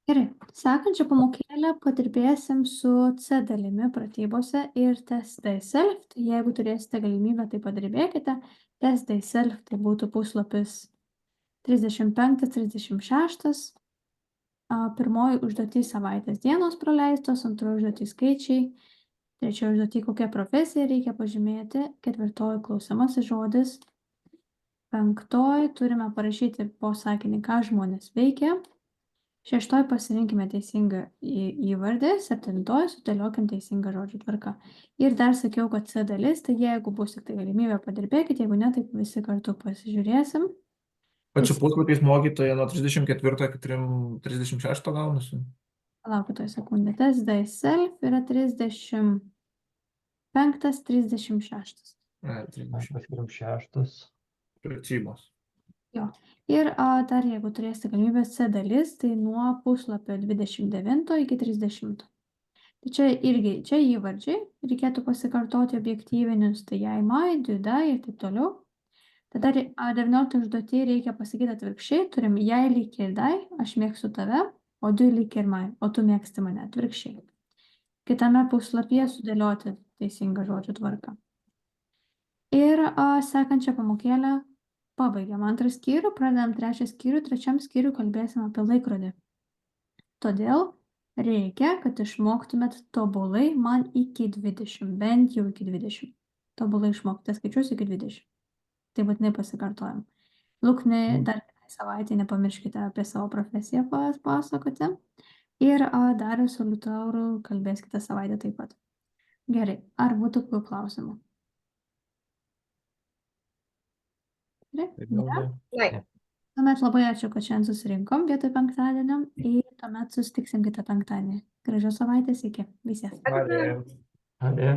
Gerai, sekančią pamokėlę padirbėsim su C dalimi pratybose ir test day self. Tai jeigu turėsite galimybę, tai padirbėkite. Test day self tai būtų puslapis 35-36. Pirmoji užduotį savaitės dienos praleistos, antroji užduotį skaičiai, trečioji užduotį kokią profesiją reikia pažymėti, ketvirtoji klausimasis žodis, penktoji turime parašyti po sakinį, ką žmonės veikia. Šeštoji pasirinkime teisingą įvardį, septintoji sudėliokim teisingą žodžių tvarką. Ir dar sakiau, kad C dalis, tai jeigu bus tik tai galimybė padirbėkite, jeigu ne, tai visi kartu pasižiūrėsim. Pačiu puslapiais mokytoja nuo 34 iki 36 gaunasi. Palaukite sekundę. Test day self yra 35-36. 36. Pratybos. Jo. Ir dar jeigu turėsite galimybę C dalis, tai nuo puslapio 29 iki 30. Tai čia irgi, čia įvardžiai, reikėtų pasikartoti objektyvinius, tai jai, mai, diuda ir taip toliau. Tada 19 užduotį reikia pasakyti atvirkščiai, turim jai lyg ir dai, aš mėgstu tave, o du lyg ir mai, o tu mėgsti mane atvirkščiai. Kitame puslapyje sudėlioti teisingą žodžių tvarką. Ir sekančią pamokėlę pabaigiam antrą skyrių, pradedam trečią skyrių, trečiam skyrių kalbėsim apie laikrodį. Todėl reikia, kad išmoktumėt tobulai man iki 20, bent jau iki 20. Tobulai išmokite skaičius iki 20. Tai būtinai pasikartojam. Lukne, dar savaitę nepamirškite apie savo profesiją pasakoti. Ir Darius su Liutauru kalbės kitą savaitę taip pat. Gerai, ar būtų kokių klausimų? Ne. Tuomet labai ačiū, kad šiandien susirinkom vietoj penktadienio ir tuomet susitiksim kitą penktadienį. Gražios savaitės, iki. Visiems. Ade.